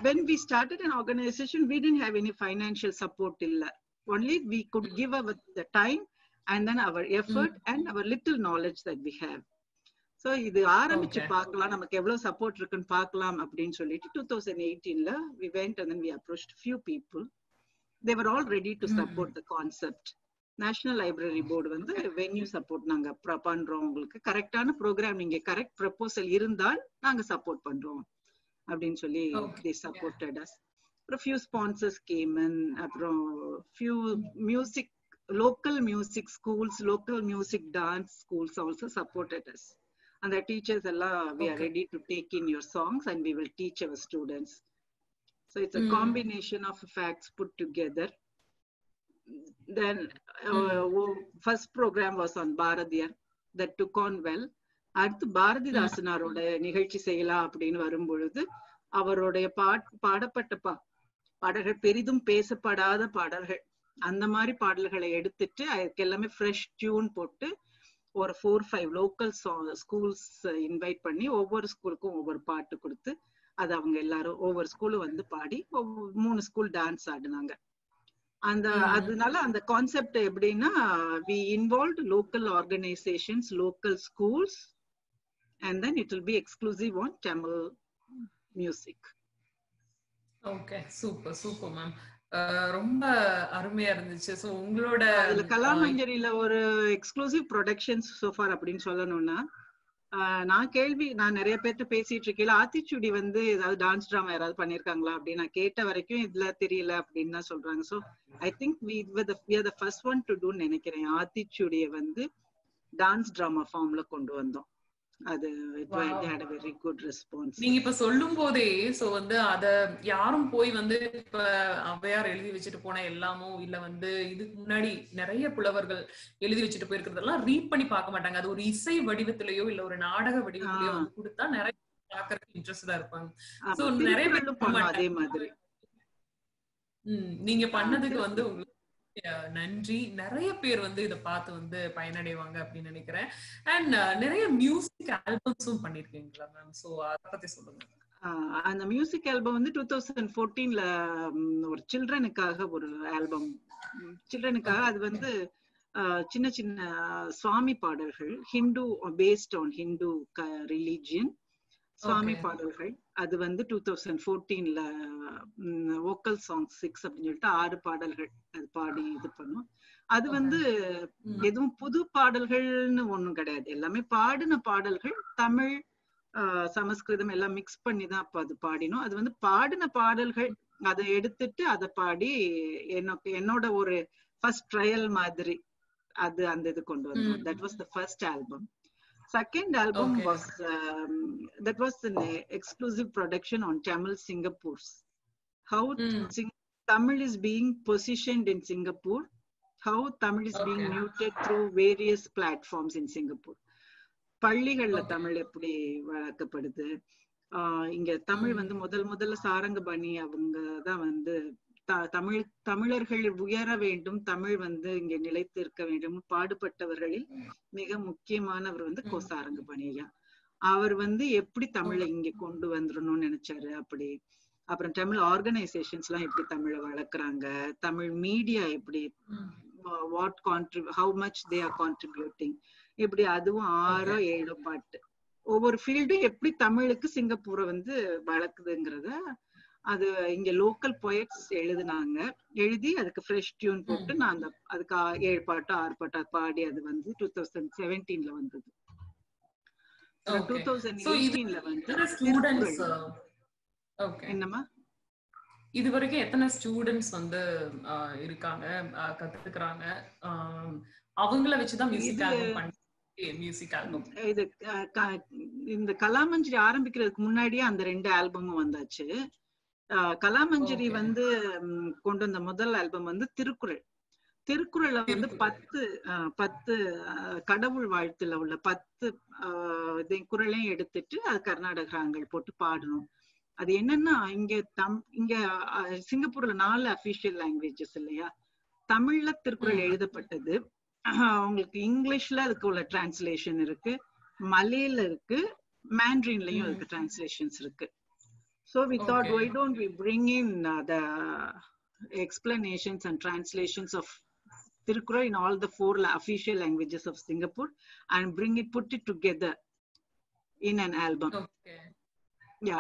when we started an organization we didn't have any financial support illa, only we could give our the time and then our effort and our little knowledge that we have. So இது ஆரம்பிச்சு பார்க்கலாம் நமக்கு எவ்வளவு support இருக்குன்னு பார்க்கலாம் அப்படின்னு சொல்லிட்டு 2018ல we went and then we approached few people. They were all ready to support the concept. National library board வந்து வென்யூ சப்போர்ட் நாங்க பண்றோம், உங்களுக்கு கரெக்டான ப்ரோக்ராம், நீங்க கரெக்ட் ப்ரப்போசல் இருந்தால் நாங்க சப்போர்ட் பண்றோம் அப்படின்னு சொல்லி they supported us. அப்புறம் few sponsors came in, அப்புறம் few music, local music schools, local music dance schools also supported us. அந்த டீச்சர்ஸ் எல்லாம் we are ready to take in your songs and we will teach our students. So it's a combination of facts put together. Then first program was on Bharadiyar, that took on well. அடுத்து பாரதிதாசனாரோட நிகழ்ச்சி செய்யலாம் அப்படின்னு வரும்பொழுது அவருடைய பாடப்பட்ட பாடல்கள் பெரிதும் பேசப்படாத பாடல்கள், அந்த மாதிரி பாடல்களை எடுத்துட்டு அதுக்கு எல்லாமே ஃப்ரெஷ் டியூன் போட்டு ஒரு 4-5 லோக்கல் ஸ்கூல்ஸ் இன்வைட் பண்ணி ஒவ்வொரு ஸ்கூலுக்கும் ஒவ்வொரு பாட்டு கொடுத்து அது அவங்க எல்லாரும் ஒவ்வொரு ஸ்கூலும் வந்து பாடி 3 ஸ்கூல் டான்ஸ் ஆடினாங்க. அதனால அந்த கான்செப்ட் எப்படின்னா, we involved local organizations, local schools, and then it will be exclusive on Tamil music. Okay, super super ma'am. ரொம்ப அருமையா இருந்துச்சு. சோ உங்களோட கலாமஞ்சரியில ஒரு எக்ஸ்க்ளூசிவ் ப்ரொடக்ஷன்ஸ் சோஃபார் அப்படின்னு சொல்லணும்னா, நான் நிறைய பேர்ட்ட பேசிட்டு இருக்கேன், ஆத்திச்சூடி வந்து ஏதாவது டான்ஸ் டிராமா யாராவது பண்ணிருக்காங்களா அப்படின்னு நான் கேட்ட வரைக்கும் இதுல தெரியல அப்படின்னு தான் சொல்றாங்க. So I think we are the first one to do நினைக்கிறேன். ஆத்திச்சூடியை வந்து டான்ஸ் டிராமா ஃபார்ம்ல கொண்டு வந்தோம். அது had a very good response. நீங்க இப்ப சொல்லும் போதே சோ வந்து அத யாரும் போய் வந்து இப்ப அவையார் எழுதி வச்சுட்டு போன எல்லாமோ இல்ல வந்து இதுக்கு முன்னாடி நிறைய புலவர்கள் எழுதி வச்சுட்டு போயிருக்கிறதெல்லாம் ரீட் பண்ணி பார்க்க மாட்டாங்க. அது ஒரு இசை வடிவத்திலேயோ இல்ல ஒரு நாடக வடிவத்திலேயோ வந்து கொடுத்தா நிறைய பார்க்கறதுக்கு இன்ட்ரெஸ்டா இருப்பாங்க. சோ நிறைய பேர் அதே மாதிரி நீங்க பண்ணதுக்கு வந்து உங்களுக்கு நன்றி. நிறைய பேர் வந்து இத பார்த்து வந்து பயனடைவாங்க அப்படின்னு நினைக்கிறேன். அண்ட் நிறைய மியூசிக் ஆல்பம்ஸும் பண்ணிருக்கீங்களா மேம்? சோ அத பத்தி சொல்லுங்க. அந்த மியூசிக் ஆல்பம் வந்து 2014ல ஒரு சில்ட்ரனுக்காக ஒரு ஆல்பம், சில்ட்ரனுக்காக. அது வந்து சின்ன சின்ன சுவாமி பாடல்கள், Hindu based on Hindu religion சுவாமி பாடல்கள். அது வந்து 2014ல வோக்கல் சாங் 6 அப்படின்னு சொல்லிட்டு 6 பாடல்கள் அது பாடி இது பண்ணும். அது வந்து எதுவும் புது பாடல்கள்னு ஒண்ணும் கிடையாது, எல்லாமே பாடின பாடல்கள், தமிழ் சமஸ்கிருதம் எல்லாம் மிக்ஸ் பண்ணி தான் அப்ப அது பாடினோம். அது வந்து பாடின பாடல்கள் அதை எடுத்துட்டு அதை பாடி என்னோட ஒரு ஃபர்ஸ்ட் ட்ரையல் மாதிரி அது அந்த இது கொண்டு வந்தோம். That was the first album. Second album was that was an exclusive production on Tamil Singapore. How Tamil is being positioned in Singapore, how Tamil is being muted through various platforms in Singapore. பள்ளிகள்ல தமிழ் எப்படி வளர்க்கப்படுது, இங்க தமிழ் வந்து முதல்ல சாரங்கபாணி அவங்க தான் வந்து தமிழர்கள் உயர வேண்டும், தமிழ் வந்து இங்க நிலைத்து இருக்க வேண்டும் பாடுபட்டவர்களில் மிக முக்கியமானவர் வந்து கோசாரங்கபாணி ஐயா. அவர் வந்து எப்படி தமிழை இங்க கொண்டு வந்துடணும்னு நினைச்சாரு. அப்படி அப்புறம் தமிழ் ஆர்கனைசேஷன்ஸ் எல்லாம் எப்படி தமிழை வளர்க்குறாங்க, தமிழ் மீடியா எப்படி how much they are contributing, இப்படி அதுவும் 6-7 பாட்டு ஒவ்வொரு ஃபீல்டும் எப்படி தமிழுக்கு சிங்கப்பூரை வந்து வளர்க்குதுங்கிறத அது இங்க லோக்கல் போயட்ஸ் எழுதினாங்க. எழுதி அதுக்கு ஃப்ரெஷ் டியூன் போட்டு நான் அதுக்கு 7 பாட்டு 6 பாட்டு பாடி அது வந்து 2017ல வந்தது. 2018ல வந்து என்னமா இது வரைக்கும் எத்தனை ஸ்டூடெண்ட்ஸ் வந்து இருக்காங்க கத்துக்கிறாங்க, அவங்கள வச்சுதான் மியூசிக் ஆல்பம் இது இந்த கலாமஞ்சரி ஆரம்பிக்கிறதுக்கு முன்னாடியே அந்த 2 ஆல்பமும் வந்தாச்சு. கலாமஞ்சரி வந்து கொண்டு வந்த முதல் ஆல்பம் வந்து திருக்குறள்ல வந்து 10 கடவுள் வாழ்த்துல உள்ள 10 குறளையும் எடுத்துட்டு அது கர்நாடக ராகங்கள் போட்டு பாடணும். அது என்னன்னா இங்க சிங்கப்பூர்ல 4 அபிஷியல் லாங்குவேஜஸ் இல்லையா, தமிழ்ல திருக்குறள் எழுதப்பட்டது, அவங்களுக்கு இங்கிலீஷ்ல அதுக்கு உள்ள டிரான்ஸ்லேஷன் இருக்கு, மலையில இருக்கு, மேண்ட்ரின்லயும் அதுக்கு டிரான்ஸ்லேஷன்ஸ் இருக்கு. So we thought, why don't we bring in the explanations and translations of Tirukkural in all the 4 official languages of Singapore and put it together in an album.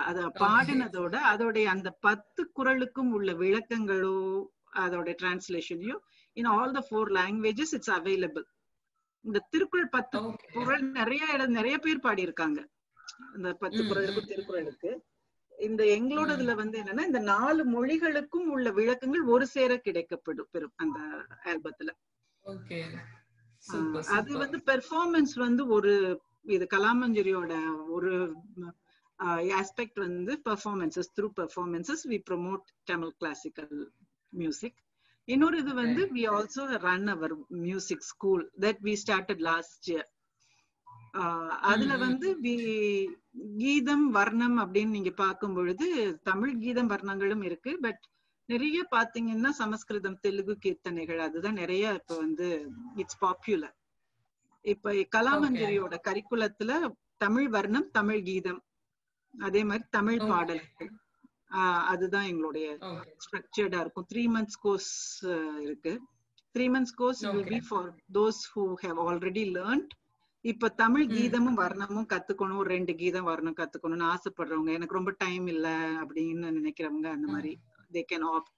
அத பாடினதோட அதோட அந்த 10 குறளுக்கும் உள்ள விளக்கங்களோ அதோட டிரான்ஸ்லேஷனையோ in all the 4 languages it's available. இந்த திருக்குறள் 10 குறள் நிறைய பேர் பாடி இருக்காங்க. இந்த 10 குறளுக்கு திருக்குறளுக்கு இந்த எங்களோடதுல வந்து என்னன்னா இந்த 4 மொழிகளுக்கும் உள்ள விளக்கங்கள் ஒரு சேர கிடைக்கப்படும் அந்த ஆல்பத்துல. அது வந்து பெர்ஃபார்மன்ஸ் வந்து ஒரு இது கலாமஞ்சரியோட ஒரு ஆஸ்பெக்ட் வந்து performances. Through performances we promote Tamil classical music. இன்னொரு இது வந்து we also run our music school that we started last year. அதுல வந்து கீதம் வர்ணம் அப்படின்னு நீங்க பார்க்கும் பொழுது தமிழ் கீதம் வர்ணங்களும் இருக்கு. பட் நிறைய பாத்தீங்கன்னா சமஸ்கிருதம், தெலுங்கு கீர்த்தனைகள் அதுதான் நிறைய இப்ப வந்து இட்ஸ் பாப்புலர். இப்ப கலாமஞ்சரியோட கரிக்குலத்துல தமிழ் வர்ணம், தமிழ் கீதம், அதே மாதிரி தமிழ் பாடல்கள், அதுதான் எங்களுடைய ஸ்ட்ரக்சர்டா இருக்கும். 3 months கோர்ஸ் இருக்கு. 3 months course will be for those who have already learned. இப்ப தமிழ் கீதமும் வர்ணமும் கத்துக்கணும், 2 கீதம் வர்ணம் கத்துக்கணும்னு ஆசைப்படுறவங்க, எனக்கு ரொம்ப டைம் இல்ல அப்படின்னு நினைக்கிறவங்க, அந்த மாதிரி they can opt.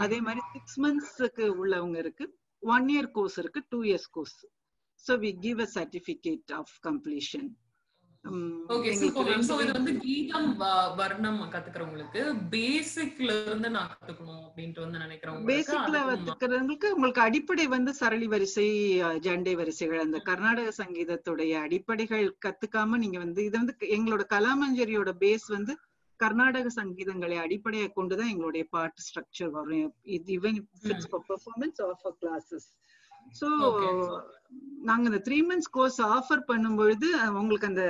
அதே மாதிரி 6 monthsக்கு உள்ளவங்க இருக்கு, 1 year கோர்ஸ் இருக்கு, 2 years course. So we give a certificate of completion. Okay, super ma'am. So இது வந்து கீதம் வர்ணம் கத்துக்கிறவங்களுக்கு பேசிக்ல இருந்து நான் கத்துக்கணும் அப்படினு வந்து நினைக்கிறவங்க, பேசிக்ல கத்துக்கிறவங்களுக்கு உங்களுக்கு அடிப்படை வந்து சரளி வரிசை, ஜண்டை வரிசைகள், அந்த கர்நாடக சங்கீதத்துடைய அடிப்படைகள் கத்துக்காம நீங்க வந்து இது வந்து எங்களோட கலாமஞ்சரியோட பேஸ் வந்து கர்நாடக சங்கீதங்களை அடிப்படையை கொண்டுதான் எங்களுடைய பாட்டு ஸ்ட்ரக்சர் வரும். இது even fits for performance offer classes. So நாங்க அந்த 3 months கோர்ஸ் ஆஃபர் பண்ணும்பொழுது உங்களுக்கு அந்த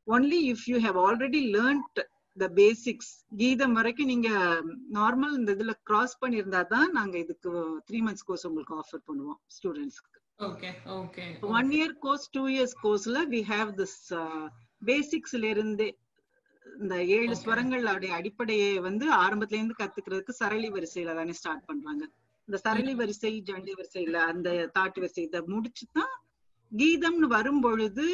only if you have already learnt the basics, கீதம் வரைக்கும் நீங்க நார்மல் இந்த இதுல கிராஸ் பண்ணியிருந்தா தான் நாங்க இதுக்கு 3 months கோர்ஸ் உங்களுக்கு ஆஃபர் பண்ணுவோம் ஸ்டூடெண்ட்ஸ்க்கு. Okay okay. 1 year course, 2 years கோர்ஸ்ல we have this பேசிக்ஸ்ல இருந்து இந்த 7 ஸ்வரங்களுடைய அடிப்படையை வந்து ஆரம்பத்துல இருந்து கத்துக்கிறதுக்கு சரளி வரிசையில தானே ஸ்டார்ட் பண்றாங்க. இந்த சரளி வரிசை, ஜண்டி வரிசையில அந்த தாட்டு வரிசை இதை முடிச்சுதான் கீதம்னு வரும் பொழுது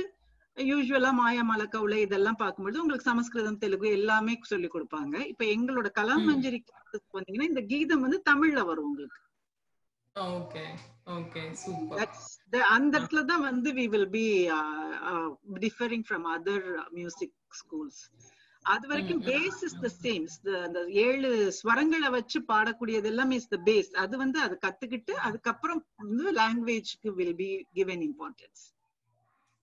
யூஸ்வலா மாயா மலக்கவுளை இதெல்லாம் பார்க்கும்பொழுது உங்களுக்கு சமஸ்கிருதம், தெலுங்கு எல்லாமே சொல்லி கொடுப்பாங்க. இப்ப எங்களோட கலாமஞ்சரி வந்தீங்கன்னா இந்த கீதம் வந்து தமிழ்ல வரும் உங்களுக்கு. Okay okay, super. அந்த இடத்துல தான் வந்து we will be differing from other music schools. அது வரைக்கும் பேஸ் இஸ் தி சேம். அந்த 7 ஸ்வரங்களை வச்சு பாடக்கூடியது எல்லாமே இஸ் தி பேஸ். அது வந்து அது கத்துக்கிட்டு அதுக்கப்புறம் வந்து லாங்குவேஜ்க்கு will be given importance.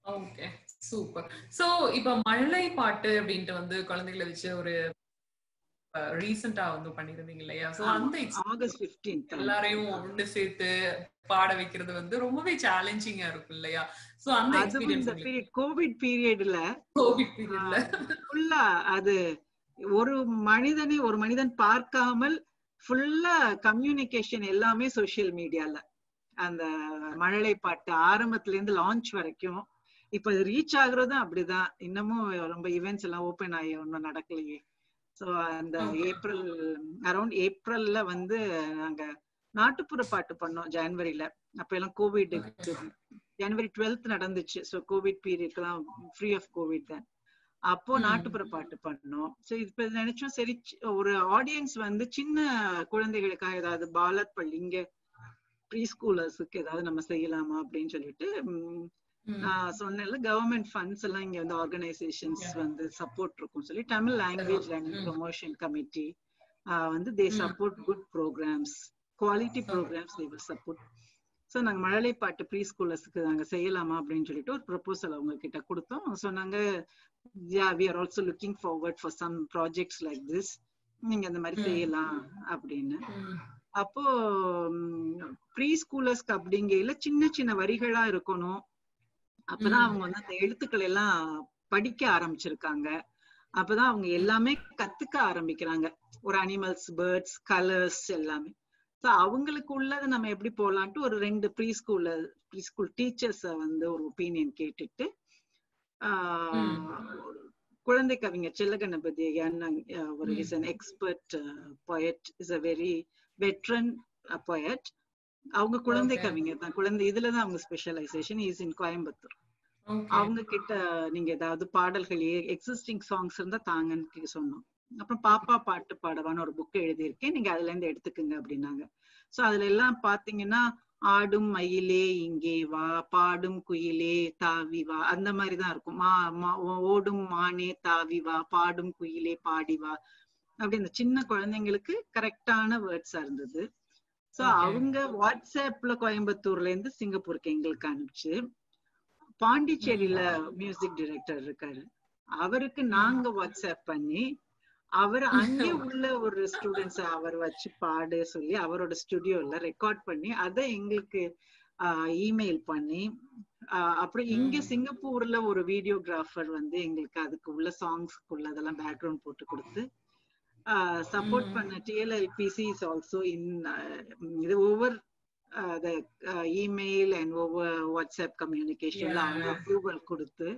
Okay, super. So இப்ப மழலை பாட்டு அப்படின்ட்டு வந்து குழந்தைகளை வச்சு ஒரு ரீசெண்டா வந்து பண்ணிருந்தீங்க இல்லையா? சோ அந்த ஆகஸ்ட் 15 எல்லாரையும் ஒன்று சேர்த்து பாட வைக்கிறது வந்து ரொம்பவே சேலஞ்சிங்கா இருக்கும் இல்லையா? சோ அந்த எக்ஸ்பீரியன்ஸ் கோவிட் பீரியட்ல ஃபுல்லா அது ஒரு மனிதன் பார்க்காமல் ஃபுல்லா கம்யூனிகேஷன் எல்லாமே சோசியல் மீடியால. அந்த மழலை பாட்டு ஆரம்பத்துல இருந்து லான்ச் வரைக்கும் இப்ப ரீச் ஆகுறதும் அப்படிதான். இன்னமும் ரொம்ப ஈவென்ட்ஸ் எல்லாம் ஓபன் ஆகி ஒன்னும் நடக்கலையே. சோ அந்த அரௌண்ட் ஏப்ரல்ல வந்து நாங்க நாட்டுப்புற பாட்டு பண்ணோம் ஜனவரியில. அப்ப எல்லாம் கோவிட், ஜனவரி 12th நடந்துச்சு. சோ கோவிட் பீரியட்க்கு தான், ஃப்ரீ ஆஃப் கோவிட் தான். அப்போ நாட்டுப்புற பாட்டு பண்ணோம். சோ இப்ப நினைச்சோம் சரி ஒரு ஆடியன்ஸ் வந்து சின்ன குழந்தைகளுக்காக ஏதாவது பாலர் பள்ளி, இங்க ப்ரீ ஸ்கூலர்ஸுக்கு ஏதாவது நம்ம செய்யலாமா அப்படின்னு சொல்லிட்டு சொன்னேன்ல, கவர்மெண்ட் ஃபண்ட்ஸ் எல்லாம் இங்க வந்து ஆர்கனைசேஷன்ஸ் வந்து சப்போர்ட் இருக்கும் சொல்லி Tamil language learning promotion committee வந்து they support good programmes, quality programmes they will support. So நாங்கள் மழலை பாட்டு ப்ரீ ஸ்கூலர்ஸ்க்கு நாங்கள் செய்யலாமா அப்படின்னு சொல்லிட்டு ஒரு ப்ரொபோசல் அவங்க கிட்ட கொடுத்தோம். ஸோ நாங்கள் we are also looking forward for some projects like this, நீங்க அந்த மாதிரி செய்யலாம் அப்படின்னு. அப்போ ப்ரீ ஸ்கூலர்ஸ்க்கு அப்படிங்கையில சின்ன சின்ன வரிகளா இருக்கணும். அப்பதான் அவங்க வந்து அந்த எழுத்துக்கள் எல்லாம் படிக்க ஆரம்பிச்சிருக்காங்க. அப்பதான் அவங்க எல்லாமே கத்துக்க ஆரம்பிக்கிறாங்க. ஒரு அனிமல்ஸ், பேர்ட்ஸ், கலர்ஸ் எல்லாமே. ஸோ அவங்களுக்கு உள்ளதை நம்ம எப்படி போலான்ட்டு ஒரு 2 ப்ரீ ஸ்கூல் டீச்சர்ஸ வந்து ஒரு ஒப்பீனியன் கேட்டுட்டு குழந்தை கவிஞர் செல்லகணபதி ஒரு is an expert poet, is a very veteran poet. அவங்க குழந்தை கவிஞர் தான், குழந்தை இதுலதான் அவங்க ஸ்பெஷலைசேஷன், இஸ் இன் கோயம்புத்தூர். அவங்க கிட்ட நீங்க ஏதாவது பாடல்கள் எக்ஸிஸ்டிங் சாங்ஸ் இருந்தா தாங்கன்னு சொன்னோம். அப்புறம் பாப்பா பாட்டு பாடவான்னு ஒரு புக் எழுதியிருக்கேன், நீங்க அதுல இருந்து எடுத்துக்குங்க அப்படின்னாங்க. சோ அதுல எல்லாம் பாத்தீங்கன்னா ஆடும் மயிலே இங்கே வா, பாடும் குயிலே தாவி வா, அந்த மாதிரிதான் இருக்கும். ஓடும் மானே தாவி வா, பாடும் குயிலே பாடி வா, அப்படி இந்த சின்ன குழந்தைங்களுக்கு கரெக்டான வேர்ட்ஸா இருந்தது. சோ அவங்க வாட்ஸ்அப்ல கோயம்புத்தூர்ல இருந்து சிங்கப்பூருக்கு எங்களுக்கு அனுப்பிச்சு பாண்டிச்சேரியில மியூசிக் டைரக்டர் இருக்காரு. அவருக்கு நாங்க வாட்ஸ்அப் பண்ணி அவர் அங்கே உள்ள ஒரு ஸ்டூடெண்ட்ஸ் அவர் வச்சு பாடு சொல்லி அவரோட ஸ்டுடியோல ரெக்கார்ட் பண்ணி அதை எங்களுக்கு இமெயில் பண்ணி அப்புறம் இங்க சிங்கப்பூர்ல ஒரு வீடியோகிராஃபர் வந்து எங்களுக்கு அதுக்கு உள்ள சாங்ஸ்க்கு உள்ள அதெல்லாம் பேக்ரவுண்ட் போட்டு கொடுத்து சப்போர்ட் பண்ண TLLPC இஸ் ஆல்சோ இன் இது over the email and over WhatsApp communicationல அவங்க அப்ரூவல் கொடுத்து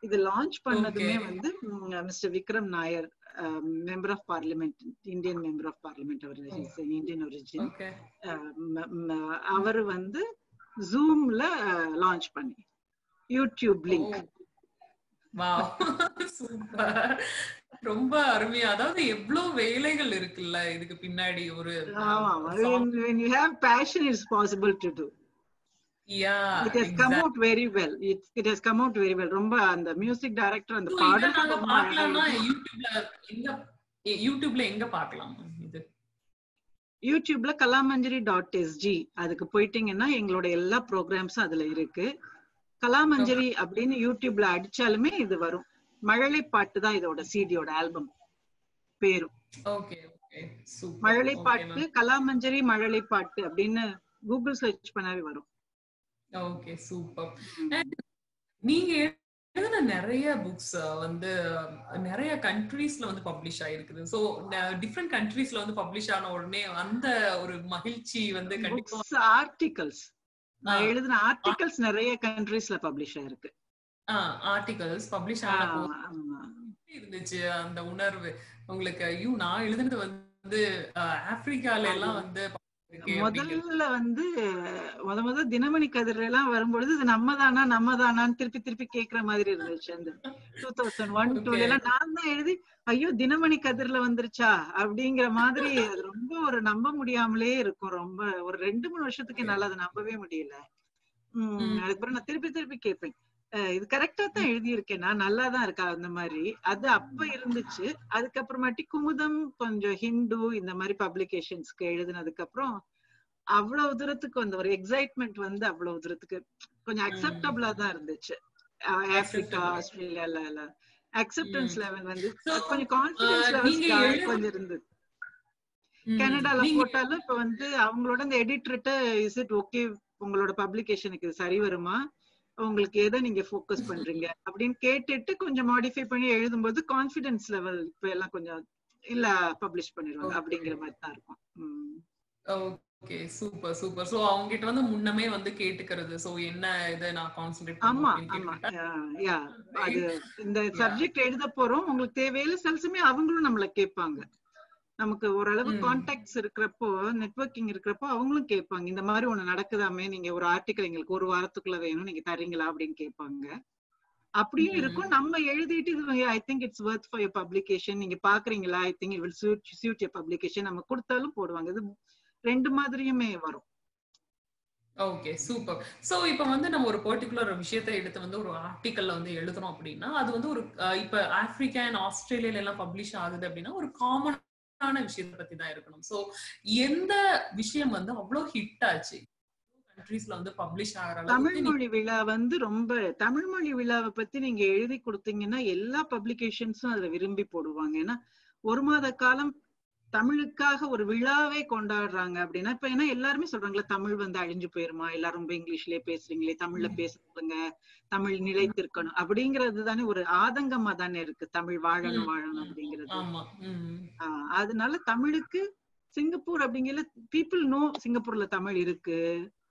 இது லான்ச் பண்ணதுமே வந்து mister Vikram Nair member of parliament, Indian member of parliament, அவர் இந்தியன் ஒரிஜின், அவர் வந்து ஜூம்ல லான்ச் பண்ணி யூடியூப் லிங்க். ரொம்ப அருமையா, அதாவது எவ்வளவு வேலைகள் இருக்குல்ல இதுக்கு பின்னாடி. ஒரு when you have passion it's possible to do. It has come out very well. It has come out very well. ரொம்ப அந்த மியூசிக் டைரக்டர் அந்த பாடல் நாங்க பார்க்கலாம்னா யூடியூப்ல எங்க பார்க்கலாம்? இது யூடியூப்ல kalamanjari.sg அதுக்கு போயிட்டீங்கன்னா எங்களோட எல்லா ப்ரோக்ராம்ஸும் அதுல இருக்கு. கலாமஞ்சரி அப்படின்னு யூடியூப்ல அடிச்சாலுமே இது வரும். மழலை பாட்டு தான் இதோட சிடியோட ஆல்பம் பேரும். மழலை பாட்டு, கலாமஞ்சரி மழலை பாட்டு அப்படின்னு கூகுள் சர்ச் பண்ணாவே வரும். Okay, super. நீங்க எழுதின நிறைய புக்ஸ் வந்து நிறைய கண்ட்ரீஸ்ல வந்து பப்ளிஷ் ஆயிருக்குது. சோ டிஃபரெண்ட் கண்ட்ரீஸ்ல வந்து பப்ளிஷ் ஆன உடனே அந்த ஒரு மகிழ்ச்சி வந்து கண்டிப்பா. ஆர்டிகல்ஸ் நான் எழுதின ஆர்டிகல்ஸ் நிறைய கண்ட்ரீஸ்ல பப்ளிஷ் ஆயிருக்கு. ஆர்டிகல்ஸ் பப்ளிஷ் ஆன இருந்துச்சு அந்த உணர்வு உங்களுக்கு? ஐயோ, நான் எழுதுனது வந்து ஆப்பிரிக்கால எல்லாம் வந்து முதல்ல வந்து முத தினமணி கதிர் எல்லாம் வரும்பொழுது இது நம்ம தானான்னு திருப்பி கேக்குற மாதிரி இருந்துச்சு. அந்த 2001-2 எல்லாம் நான் தான் எழுதி ஐயோ தினமணி கதிர்ல வந்துருச்சா அப்படிங்கிற மாதிரி ரொம்ப ஒரு நம்ப முடியாமலே இருக்கும். ரொம்ப ஒரு 2-3 வருஷத்துக்கு என்னால அதை நம்பவே முடியல. அதுக்கப்புறம் நான் திருப்பி கேட்பேன், இது கரெக்டா தான் எழுதியிருக்கேன்னா, நல்லாதான் இருக்கா அந்த மாதிரி. அது அப்ப இருந்துச்சு. அதுக்கப்புறமாட்டி குமுதம், கொஞ்சம் ஹிந்து இந்த மாதிரி பப்ளிகேஷன்ஸ்க்கு எழுதினதுக்கு அப்புறம் அவ்வளவு தூரத்துக்கு வந்து ஒரு எக்ஸைட்மெண்ட் வந்து அவ்வளவு தூரத்துக்கு கொஞ்சம் அக்செப்டபிளா தான் இருந்துச்சு. ஆப்பிரிக்கா, ஆஸ்திரேலியால எல்லாம் அக்செப்டன்ஸ் லெவல் வந்து கொஞ்சம் கான்ஃபிடன்ஸ் லெவல் கொஞ்சம் இருந்தது. கனடால போட்டாலும் இப்ப வந்து அவங்களோட இந்த எடிட்டர்கிட்ட இஸ் இட் ஓகே, உங்களோட பப்ளிகேஷனுக்கு இது சரி வருமா, உங்களுக்கு எதை நீங்க ஃபோக்கஸ் பண்றீங்க அப்படின்னு கேட்டுட்டு கொஞ்சம் மாடிஃபை பண்ணி எழுதும்போது கான்ஃபிடன்ஸ் லெவல் இப்ப எல்லாம் கொஞ்சம் இல்ல பப்ளிஷ் பண்ணிடுவாங்க அப்படிங்கிற மாதிரி தான் இருக்கும். Okay, super super. சோ அவங்க கிட்ட வந்து முன்னமே வந்து கேட்டுக்கிறது, சோ என்ன இத நான் கான்சென்ட்ரேட் ஆமா யா அது இந்த சப்ஜெக்ட் எழுத போறோம் உங்களுக்கு தேவையில்ல செல்சுமே அவங்களும் நம்மள கேட்பாங்க. நமக்கு ஓரளவு கான்டாக்ட்ஸ் இருக்கிறப்போ, நெட்வொர்க்கிங் இருக்கிறப்போ அவங்களும் கேட்பாங்க, இந்த மாதிரி ஒண்ணு நடக்குதாமே, நீங்க ஒரு ஆர்டிக்கல் எங்களுக்கு ஒரு வாரத்துக்குள்ள வேணும், நீங்க தரீங்களா அப்படின்னு கேட்பாங்க. அப்படியும் இருக்கும். நம்ம எழுதிட்டு இது I think it's worth for your publication, நீங்க பாக்குறீங்களா, I think it will suit your publication, நம்ம கொடுத்தாலும் போடுவாங்க. இது ரெண்டு மாதிரியுமே வரும். Okay, super. சோ இப்போ வந்து நம்ம ஒரு பர்టిక్యులர் விஷயத்தை எடுத்து வந்து ஒரு ஆர்டிக்கல்ல வந்து எழுதுறோம் அப்படின்னா, அது வந்து ஒரு இப்ப ஆப்பிரிக்கா அண்ட் ஆஸ்திரேலியால எல்லாம் பப்ளிஷ் ஆகுது அப்படின்னா ஒரு காமன் விஷயத்தை பத்தி தான் இருக்கணும். சோ எந்த விஷயம் வந்து அவ்வளவு ஹிட் ஆச்சு கண்ட்ரீஸ்ல வந்து பப்ளிஷ் ஆகற அளவுக்கு? தமிழ்மொழி விழா வந்து ரொம்ப, தமிழ்மொழி விழாவை பத்தி நீங்க எழுதி கொடுத்தீங்கன்னா எல்லா பப்ளிகேஷன்ஸும் அதுல விரும்பி போடுவாங்க. ஏன்னா ஒரு மாத காலம் தமிழுக்காக ஒரு விழாவே கொண்டாடுறாங்க அப்படின்னா, இப்ப ஏன்னா எல்லாருமே சொல்றாங்களா தமிழ் வந்து அழிஞ்சு போயிருமா, எல்லாரும் ரொம்ப இங்கிலீஷ்லயே பேசுறீங்களே, தமிழ்ல பேசுறதுங்க, தமிழ் நிலைத்திருக்கணும் அப்படிங்கிறது தானே ஒரு ஆதங்கமா தானே இருக்கு, தமிழ் வாழணும் அப்படிங்கிறது. அதனால தமிழுக்கு சிங்கப்பூர் அப்படிங்கிற பீப்புள் நோ சிங்கப்பூர்ல தமிழ் இருக்கு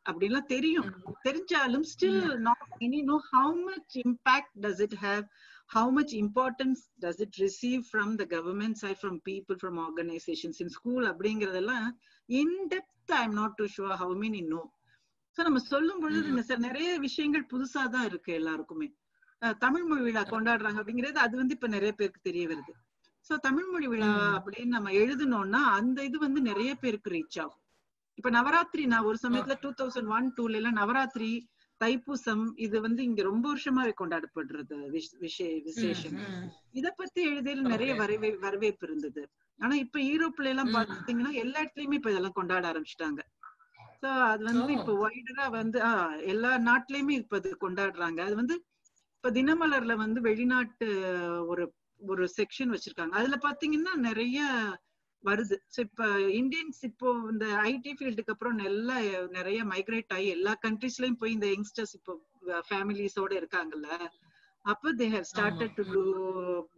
அப்படின்லாம் தெரியும். தெரிஞ்சாலும் still not any know how much impact does it have, how much importance does it receive from the government side, from people, from organizations in school அப்படிங்கறதெல்லாம் in depth I'm not too sure how many know. So நம்ம சொல்லும் பொழுது நிறைய விஷயங்கள் புதுசா தான் இருக்கு எல்லாருக்குமே. தமிழ் மொழி விழா கொண்டாடுறாங்க அப்படிங்கிறது அது வந்து இப்ப நிறைய பேருக்கு தெரிய வருது. சோ தமிழ் மொழி விழா அப்படின்னு நம்ம எழுதணும்னா அந்த இது வந்து நிறைய பேருக்கு ரீச் ஆகும். இப்ப நவராத்திரி, நான் ஒரு சமயத்துல 2001-2 எல்லாம் நவராத்திரி, தைப்பூசம் இது வந்து இங்க ரொம்ப வருஷமாவே கொண்டாடப்படுறது விசேஷம். இத பத்தி எழுதியில் நிறைய வரவேற்பு இருந்தது. ஆனா இப்ப யூரோப்ல எல்லாம் பாத்தீங்கன்னா எல்லா இடத்துலயுமே இப்ப இதெல்லாம் கொண்டாட ஆரம்பிச்சிட்டாங்க. சோ அது வந்து இப்ப வைடரா வந்து எல்லா நாட்டிலயுமே இப்ப அது கொண்டாடுறாங்க. அது வந்து இப்ப தினமலர்ல வந்து வெளிநாட்டு ஒரு ஒரு செக்ஷன் வச்சிருக்காங்க. அதுல பாத்தீங்கன்னா நிறைய வருது. சோ இப்ப இந்தியன்ஸ் இப்போ இந்த ஐடி ஃபீல்டுக்கு அப்புறம் நிறைய மைக்ரேட் ஆகி எல்லா கண்ட்ரீஸ்லயும் போய் இந்த யங்ஸ்டர்ஸ் இப்போ ஃபேமிலிஸோட இருக்காங்கல்ல. அப்ப they have started to do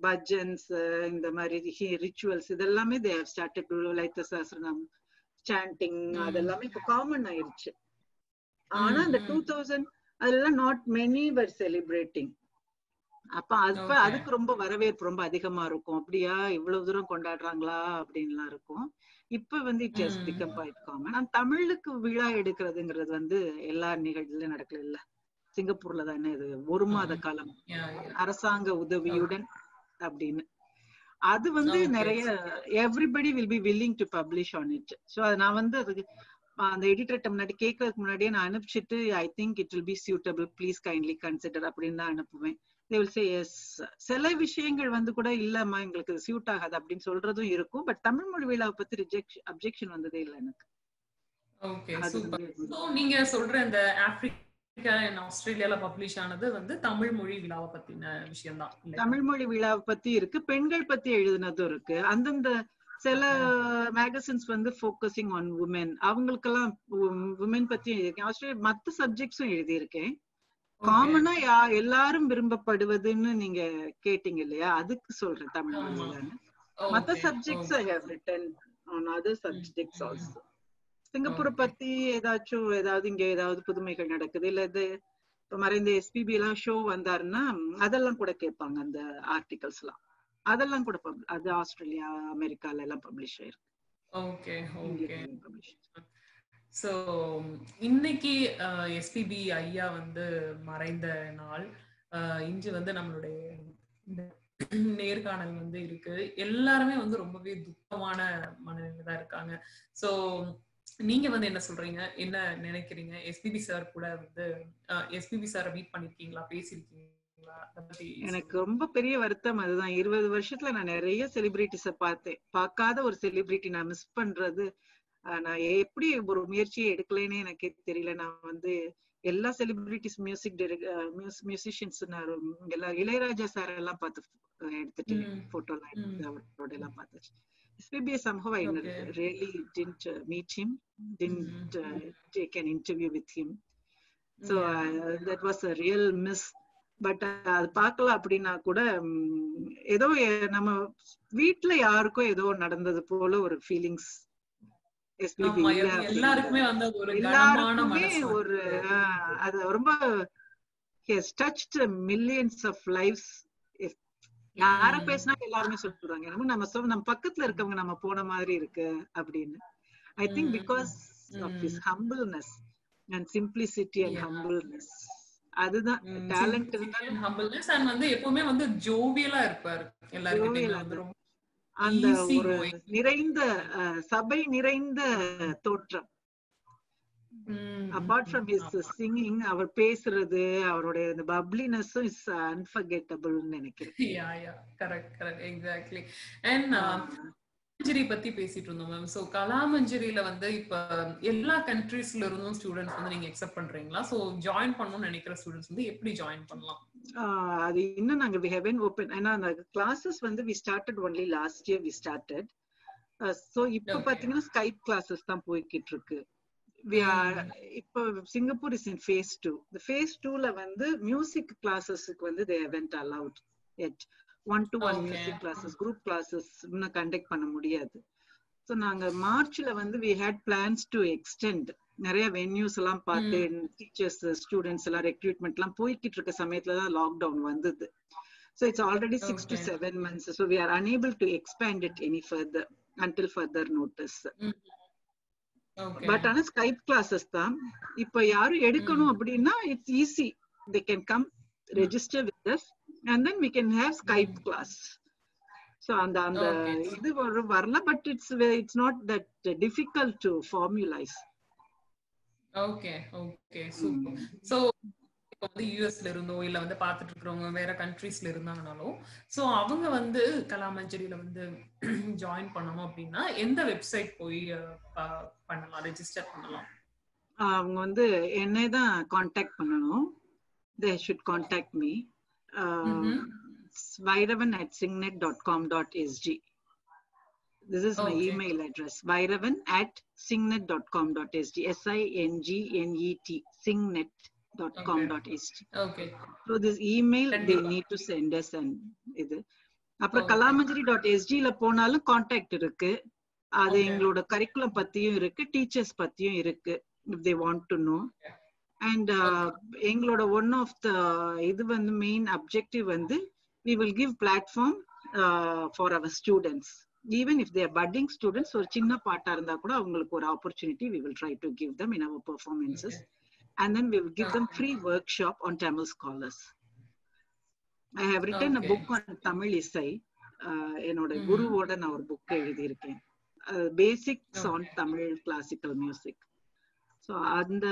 bhajans, இந்த மாதிரி ரிச்சுவல்ஸ் இதெல்லாமே they have started to do like the sahasranam chanting, அதெல்லாமே இப்போ காமன் ஆயிருச்சு. ஆனா இந்த 2000 அதெல்லாம் not many were celebrating. அப்ப அதுக்கு ரொம்ப வரவேற்பு ரொம்ப அதிகமா இருக்கும். அப்படியா இவ்வளவு தூரம் கொண்டாடுறாங்களா அப்படின்லாம் இருக்கும். இப்ப வந்து it has become quite common. ஆனா தமிழுக்கு விழா எடுக்கிறதுங்கிறது வந்து எல்லா நிகழ்ச்சியிலும் நடக்கல இல்ல. சிங்கப்பூர்ல தானே இது 1 மாத காலம் அரசாங்க உதவியுடன் அப்படின்னு. அது வந்து நிறைய everybody will be willing to publish on it. So நான் வந்து அதுக்கு அந்த எடிட்டர்கிட்ட முன்னாடி கேட்கறதுக்கு முன்னாடியே நான் அனுப்பிச்சிட்டு ஐ think it will be suitable, please kindly consider அப்படின்னு தான் அனுப்புவேன். they will say yes. சில விஷயங்கள் வந்து கூட இல்லம்மா எங்களுக்கு சூட் ஆகாது அப்படின்னு சொல்றதும் இருக்கும். பட் தமிழ் மொழி விழாவை பத்தி அப்ஜெக்ஷன் வந்ததே இல்லை எனக்கு. Okay, super. சோ நீங்க சொல்ற இந்த ஆப்பிரிக்கா அண்ட் ஆஸ்திரேலியால பப்ளிஷ் ஆனது வந்து தமிழ் மொழி விழாவை பத்தின விஷயம் தான். தமிழ் மொழி விழாவை பத்தி இருக்கு, பெண்கள் பத்தி எழுதினதும் இருக்கு. அந்தந்த சில மேகசின்ஸ் வந்து ஃபோக்கஸிங் ஆன் உமன், அவங்களுக்கெல்லாம் உமன் பத்தி எழுதியிருக்கேன். ஆஸ்திரேலியா மற்ற சப்ஜெக்ட்ஸும் எழுதியிருக்கேன். காமனா எல்லாரும் விரும்பப்படுவதுன்னு நீங்க கேட்டீங்க இல்லையா, அதுக்கு சொல்றேன் தமிழ் மொழியில. மத்த subjects I have written on other subjects also. சிங்கப்பூரை பத்தி ஏதாவது இங்க ஏதாவது புதுமைகள் நடக்குது இல்ல, இது இப்ப மறைந்த எஸ்பிபி எல்லாம் ஷோ வந்தாருன்னா அதெல்லாம் கூட கேட்பாங்க. அந்த ஆர்டிகல்ஸ் எல்லாம் அதெல்லாம் கூட அது ஆஸ்திரேலியா அமெரிக்கால எல்லாம் பப்ளிஷ் ஆயிருக்கு. Okay okay. ஸோ இன்னைக்கு எஸ்பிபி ஐயா வந்து மறைந்த நாள். இன்று வந்து நம்மளுடைய இந்த நேர்காணல் வந்து இருக்கு. எல்லாருமே வந்து ரொம்பவே துக்கமான மனநிலையில தான் இருக்காங்க. ஸோ நீங்க வந்து என்ன சொல்றீங்க, என்ன நினைக்கிறீங்க? எஸ்பிபி சார் கூட வந்து எஸ்பிபி சாரை மீட் பண்ணிருக்கீங்களா, பேசிருக்கீங்களா? எனக்கு ரொம்ப பெரிய வருத்தம் அதுதான். 20 வருஷத்துல நான் நிறைய செலிபிரிட்டிஸ பார்த்தேன். பார்க்காத ஒரு செலிபிரிட்டி நான் மிஸ் பண்றது. நான் எப்படி ஒரு முயற்சியை எடுக்கலன்னு எனக்கே தெரியல. நான் வந்து எல்லா செலிபிரிட்டிஸ் மியூசிஷியன்ஸ் எல்லாரும் இளையராஜா சார் எல்லாம் பார்த்து எடுத்துட்டு போட்டோ எல்லாம் எடுத்து அவரோட எல்லாம் பார்த்தாச்சு. SPB somehow I really didn't meet him, didn't take an interview with him. So that was a real miss. But அது பார்க்கலாம் அப்படின்னா கூட ஏதோ நம்ம வீட்டுல யாருக்கும் ஏதோ நடந்தது போல ஒரு ஃபீலிங்ஸ் எல்லாருக்குமே ஒரு அது ரொம்ப touched millions of lives. யார பேசினா எல்லாருமே சொல்றாங்க நம்ம பக்கத்துல இருக்கவங்க நம்ம போன மாதிரி இருக்கு அப்படின்னு. I think because of his humbleness and simplicity and humbleness. அதுதான் டேலண்ட் இருந்தாலும் humbleness and வந்து எப்பவுமே வந்து ஜோவியலா இருப்பாரு எல்லாருக்கிட்டயும். வந்து அந்த ஒரு நிறைந்த சபை நிறைந்த தோற்றம். அபார்ட் ஃப்ரம் ஹிஸ் சிங்கிங், அவர் பேசுறது, அவருடைய இந்த பப்ளினஸும் இஸ் அன்ஃபர்கெட்டபிள்னு நினைக்கிறேன். Yeah yeah correct correct exactly. And Kalamanjari பத்தி பேசிட்டு இருந்தோம் மேம். சோ கலாமஞ்சரியில வந்து இப்ப எல்லா கண்ட்ரீஸ்ல இருந்தும் ஸ்டூடெண்ட்ஸ் வந்து நீங்க அக்செப்ட் பண்றீங்களா? சோ ஜாயின் பண்ணணும்னு நினைக்கிற ஸ்டூடெண்ட்ஸ் வந்து எப்படி ஜாயின் பண்ணலாம்? அது இன்னும் நாங்க we haven't open. ஏன்னா அந்த கிளாஸஸ் வந்து we started only last year we started. So இப்போ பாத்தீங்கன்னா ஸ்கைப் கிளாஸஸ் தான் போய்கிட்டு இருக்கு. இப்போ Singapore is in phase 2. The phase 2ல வந்து மியூசிக் கிளாஸஸ்க்கு வந்து they haven't allowed yet. 1-to-1 music classes, group classes இன்னும் கண்டக்ட் பண்ண முடியாது. ஸோ நாங்க மார்ச்ல வந்து we had plans to extend. நிறைய வென்யூஸ் எல்லாம் பார்த்து டீச்சர்ஸ் ஸ்டூடெண்ட்ஸ் எல்லாம் ரெக்ரூட்மெண்ட் எல்லாம் போய்கிட்டு இருக்க சமயத்துல தான் லாக்டவுன் வந்தது. So it's already 6 to 7 months. So we are unable to expand it any further until further notice. But ஆனா ஸ்கைப் கிளாஸஸ் தான் இப்ப யாரும் எடுக்கணும் அப்படின்னா it's easy. they can come register with us and then we can have Skype class. So அந்த இது வரல. But it's not that difficult to formalize. Okay okay super. So இப்போ வந்து யூஎஸ்ல இருந்தோ இல்ல வந்து பாத்துட்டு இருக்கிறவங்க வேற கண்ட்ரீஸ்ல இருந்தாங்கனாலும் சோ அவங்க வந்து கலாமஞ்சரியில வந்து ஜாயின் பண்ணணும் அப்படின்னா எந்த வெப்சைட் போய் பண்ணலாம், ரெஜிஸ்டர் பண்ணலாம்? அவங்க வந்து என்னை தான் காண்டாக்ட் பண்ணணும். They should contact me. vairavan@singnet.com.sg. This is my email address. vairavan@singnet.com.sg. SINGNET singnet.com.sg. Okay. So this email they need to send us and இது. அப்புறம் kalamanjari.sg ல போனாலும் கான்டாக்ட் இருக்கு. அது எங்களோட கரிக்குலம் பத்தியும் இருக்கு, டீச்சர்ஸ் பத்தியும் இருக்கு. If they want to know. And எங்களோட one of the இது வந்து மெயின் அப்ஜெக்டிவ் வந்து we will give platform for our students. Even if they are budding students, ஒரு சின்ன பாட்டா இருந்தா கூட அவங்களுக்கு ஒரு opportunity we will try to give them in our performances. And then we will give them free workshop on Tamil scholars. I have written a book on Tamil Isai. என்னோட குருவோட நான் ஒரு புக் எழுதியிருக்கேன். Basics on Tamil classical music. So அந்த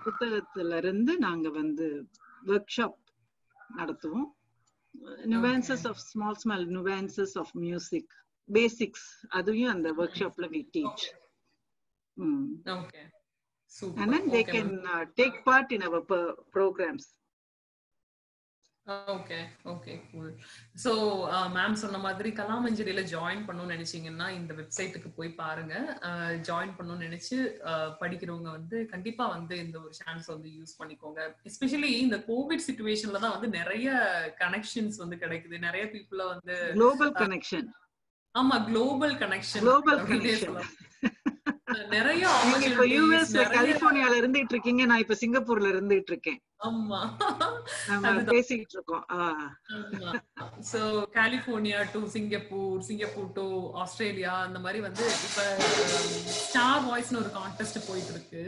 புத்தகத்துல இருந்து நாங்க வந்து ஒர்க் ஷாப் நடத்துவோம். nuances of small nuances of music, basics, அதையும் அந்த ஒர்க் ஷாப்ல we teach. Okay. Super. And then they can take part in our programs. Okay okay cool. So ma'am சொன்ன மாதிரி கலாமஞ்சரியில ஜாயின் பண்ணணும்னு நினைச்சீங்கன்னா இந்த வெப்சைட்டுக்கு போய் பாருங்க. ஜாயின் பண்ணணும்னு நினைச்சு படிக்கிறவங்க வந்து கண்டிப்பா வந்து இந்த ஒரு சான்ஸ் வந்து யூஸ் பண்ணிக்கோங்க. எஸ்பெஷலி இந்த கோவிட் சிச்சுவேஷன்ல தான் வந்து நிறைய கனெக்ஷன்ஸ் வந்து கிடைக்குது. நிறைய பீப்புள வந்து குளோபல் கனெக்ஷன். ஆமா, குளோபல் கனெக்ஷன். நிறைய இப்ப யூஎஸ்ல கலிபோர்னியால இருந்துட்டு இருக்கீங்க, நான் இப்ப சிங்கப்பூர்ல இருந்துட்டு இருக்கேன். ஆமா, நம்ம பேசிட்டு இருக்கோம். So California to Singapore, Singapore to Australia, அந்த மாதிரி வந்து இப்ப ஸ்டார் வாய்ஸ்னு ஒரு கான்டெஸ்ட் போயிட்டு இருக்கு.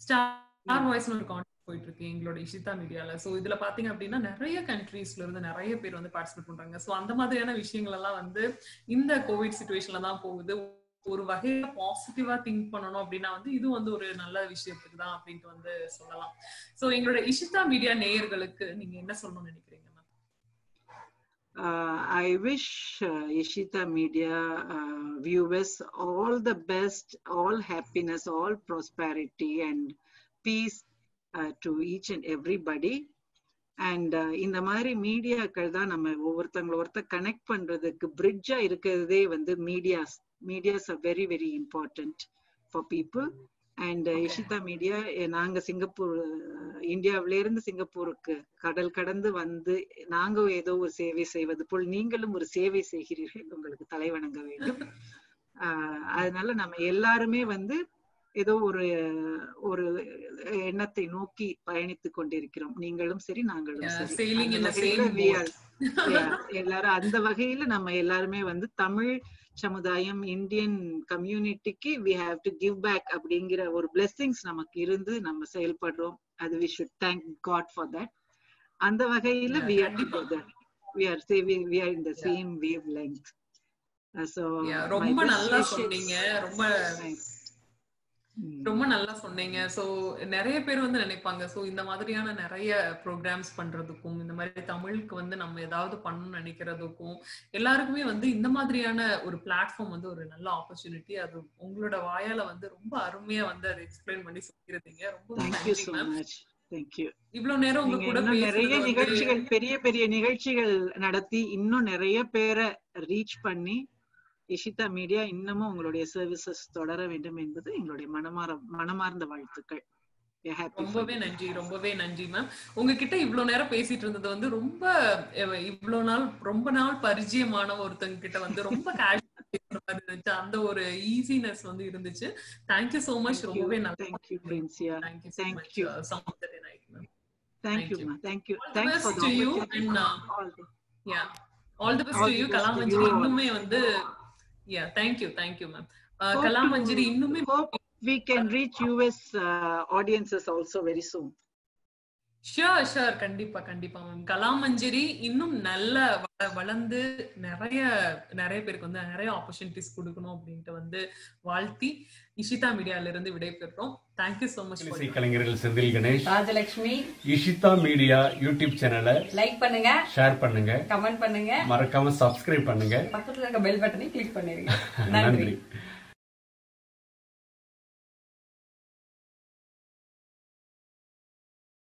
ஸ்டார் வாய்ஸ்னு ஒரு கான்டெஸ்ட் போயிட்டு இருக்கு எங்களோட இஷிதா மீடியால. சோ இதுல பாத்தீங்க அப்படின்னா நிறைய கண்ட்ரீஸ்ல இருந்து நிறைய பேர் வந்து பார்ட்டிசிபேட் பண்றாங்க. சோ அந்த மாதிரியான விஷயங்கள் எல்லாம் வந்து இந்த கோவிட் சிச்சுவேஷன்ல தான் போகுது. ஒரு வகையில பாசிட்டிவா திங்க் பண்ணணும் அப்படின்னா வந்து இது வந்து ஒரு நல்ல விஷயத்துக்கு தான் அப்படின்ட்டு வந்து சொல்லலாம். சோ எங்களோட இஷிதா மீடியா நேயர்களுக்கு நீங்க என்ன சொல்லணும்னு நினைக்கிறீங்க? I wish Ishita Media viewers all the best, all happiness, all prosperity and peace to each and everybody. And இந்த மாதிரி மீடியாக்கள் தான் நம்ம ஒருத்தர் கனெக்ட் பண்றதுக்கு பிரிட்ஜா இருக்கிறதே வந்து medias are very very important for people. And Ishita media, நாங்க சிங்கப்பூர், இந்தியாவில இருந்து சிங்கப்பூருக்கு கடல் கடந்து வந்து நாங்க ஏதோ ஒரு சேவை செய்வது போல் நீங்களும் ஒரு சேவை செய்கிறீர்கள், உங்களுக்கு தலைவணங்க வேண்டும். அதனால நம்ம எல்லாருமே வந்து ஏதோ ஒரு எண்ணத்தை நோக்கி பயணித்து கொண்டிருக்கிறோம். நீங்களும் சரி, நாங்களும் சரி. எல்லாரும் அந்த வகையில நம்ம எல்லாருமே வந்து தமிழ் சமுதாயம், இந்தியன் கம்யூனிட்டிக்கு we have to give back அப்படிங்கிற ஒரு blessings நமக்கு இருந்து நம்ம செயல்படுறோம். அது we should thank God for that. அந்த வகையில we are together, we are in the same wavelength. So ரொம்ப நல்லா சொன்னீங்க, ரொம்ப நல்லா சொன்னீங்க. சோ நிறைய பேர் வந்து நினைப்பாங்க, சோ இந்த மாதிரியான நிறைய ப்ரோக்ராம்ஸ் பண்றதுக்கும் இந்த மாதிரி தமிழுக்கு வந்து நம்ம ஏதாவது பண்ணணும்னு நினைக்கிறதுக்கும் எல்லாருக்குமே வந்து இந்த மாதிரியான ஒரு பிளாட்ஃபார்ம் வந்து ஒரு நல்ல ஆப்பர்ச்சுனிட்டி. அது உங்களோட வாயால வந்து ரொம்ப அருமையா வந்து அதை எக்ஸ்பிளைன் பண்ணி சொல்லிருந்தீங்க. ரொம்ப நன்றி மேம். இவ்வளவு நேரம் உங்க கூட நிறைய நிகழ்ச்சிகள், பெரிய பெரிய நிகழ்ச்சிகள் நடத்தி இன்னும் நிறைய பேரை ரீச் பண்ணி இஷிதா மீடியா இன்னமும் உங்களுடைய சர்வீசஸ் தொடர வேண்டும் என்பது எங்களுடைய மனமார்ந்த வாழ்த்துக்கள். ரொம்பவே நன்றி, ரொம்பவே நன்றி மேம். உங்ககிட்ட இவ்வளவு நேரம் பேசிட்டு இருந்தது வந்து ரொம்ப நாள் பரிச்சயமான ஒருத்தங்க கிட்ட வந்து ரொம்ப இருந்துச்சு. அந்த ஒரு ஈஸினஸ் வந்து இருந்துச்சு. Thank you so much. ரொம்பவே நல்லா. Thank you principal. Thank you so much. Thank you for the opportunity. All the best to you. கலாமஞ்சரி இன்னுமே வந்து thank you ma'am. கலாமஞ்சரி இன்னுமே we can reach US audiences also very soon. Sure கண்டிப்பா ma'am. கலாமஞ்சரி இன்னும் நல்ல வளர்ந்து நிறைய பேருக்கு வந்து நிறைய ஆப்பர்ச்சுனிட்டிஸ் கொடுக்கணும் அப்படின்ட்டு வந்து வாழ்த்தி இஷிதா மீடியால இருந்து விடைபெறுறோம். Thank you so much. கலைஞர்கள் செந்தில் கணேஷ், ராஜலட்சுமி. இஷிதா மீடியா யூடியூப் சேனலை லைக் பண்ணுங்க, ஷேர் பண்ணுங்க, கமெண்ட் பண்ணுங்க, மறக்காம சப்ஸ்கிரைப் பண்ணுங்க, பக்கத்துல இருக்க பெல் பட்டனை கிளிக் பண்ணிருங்க. நன்றி.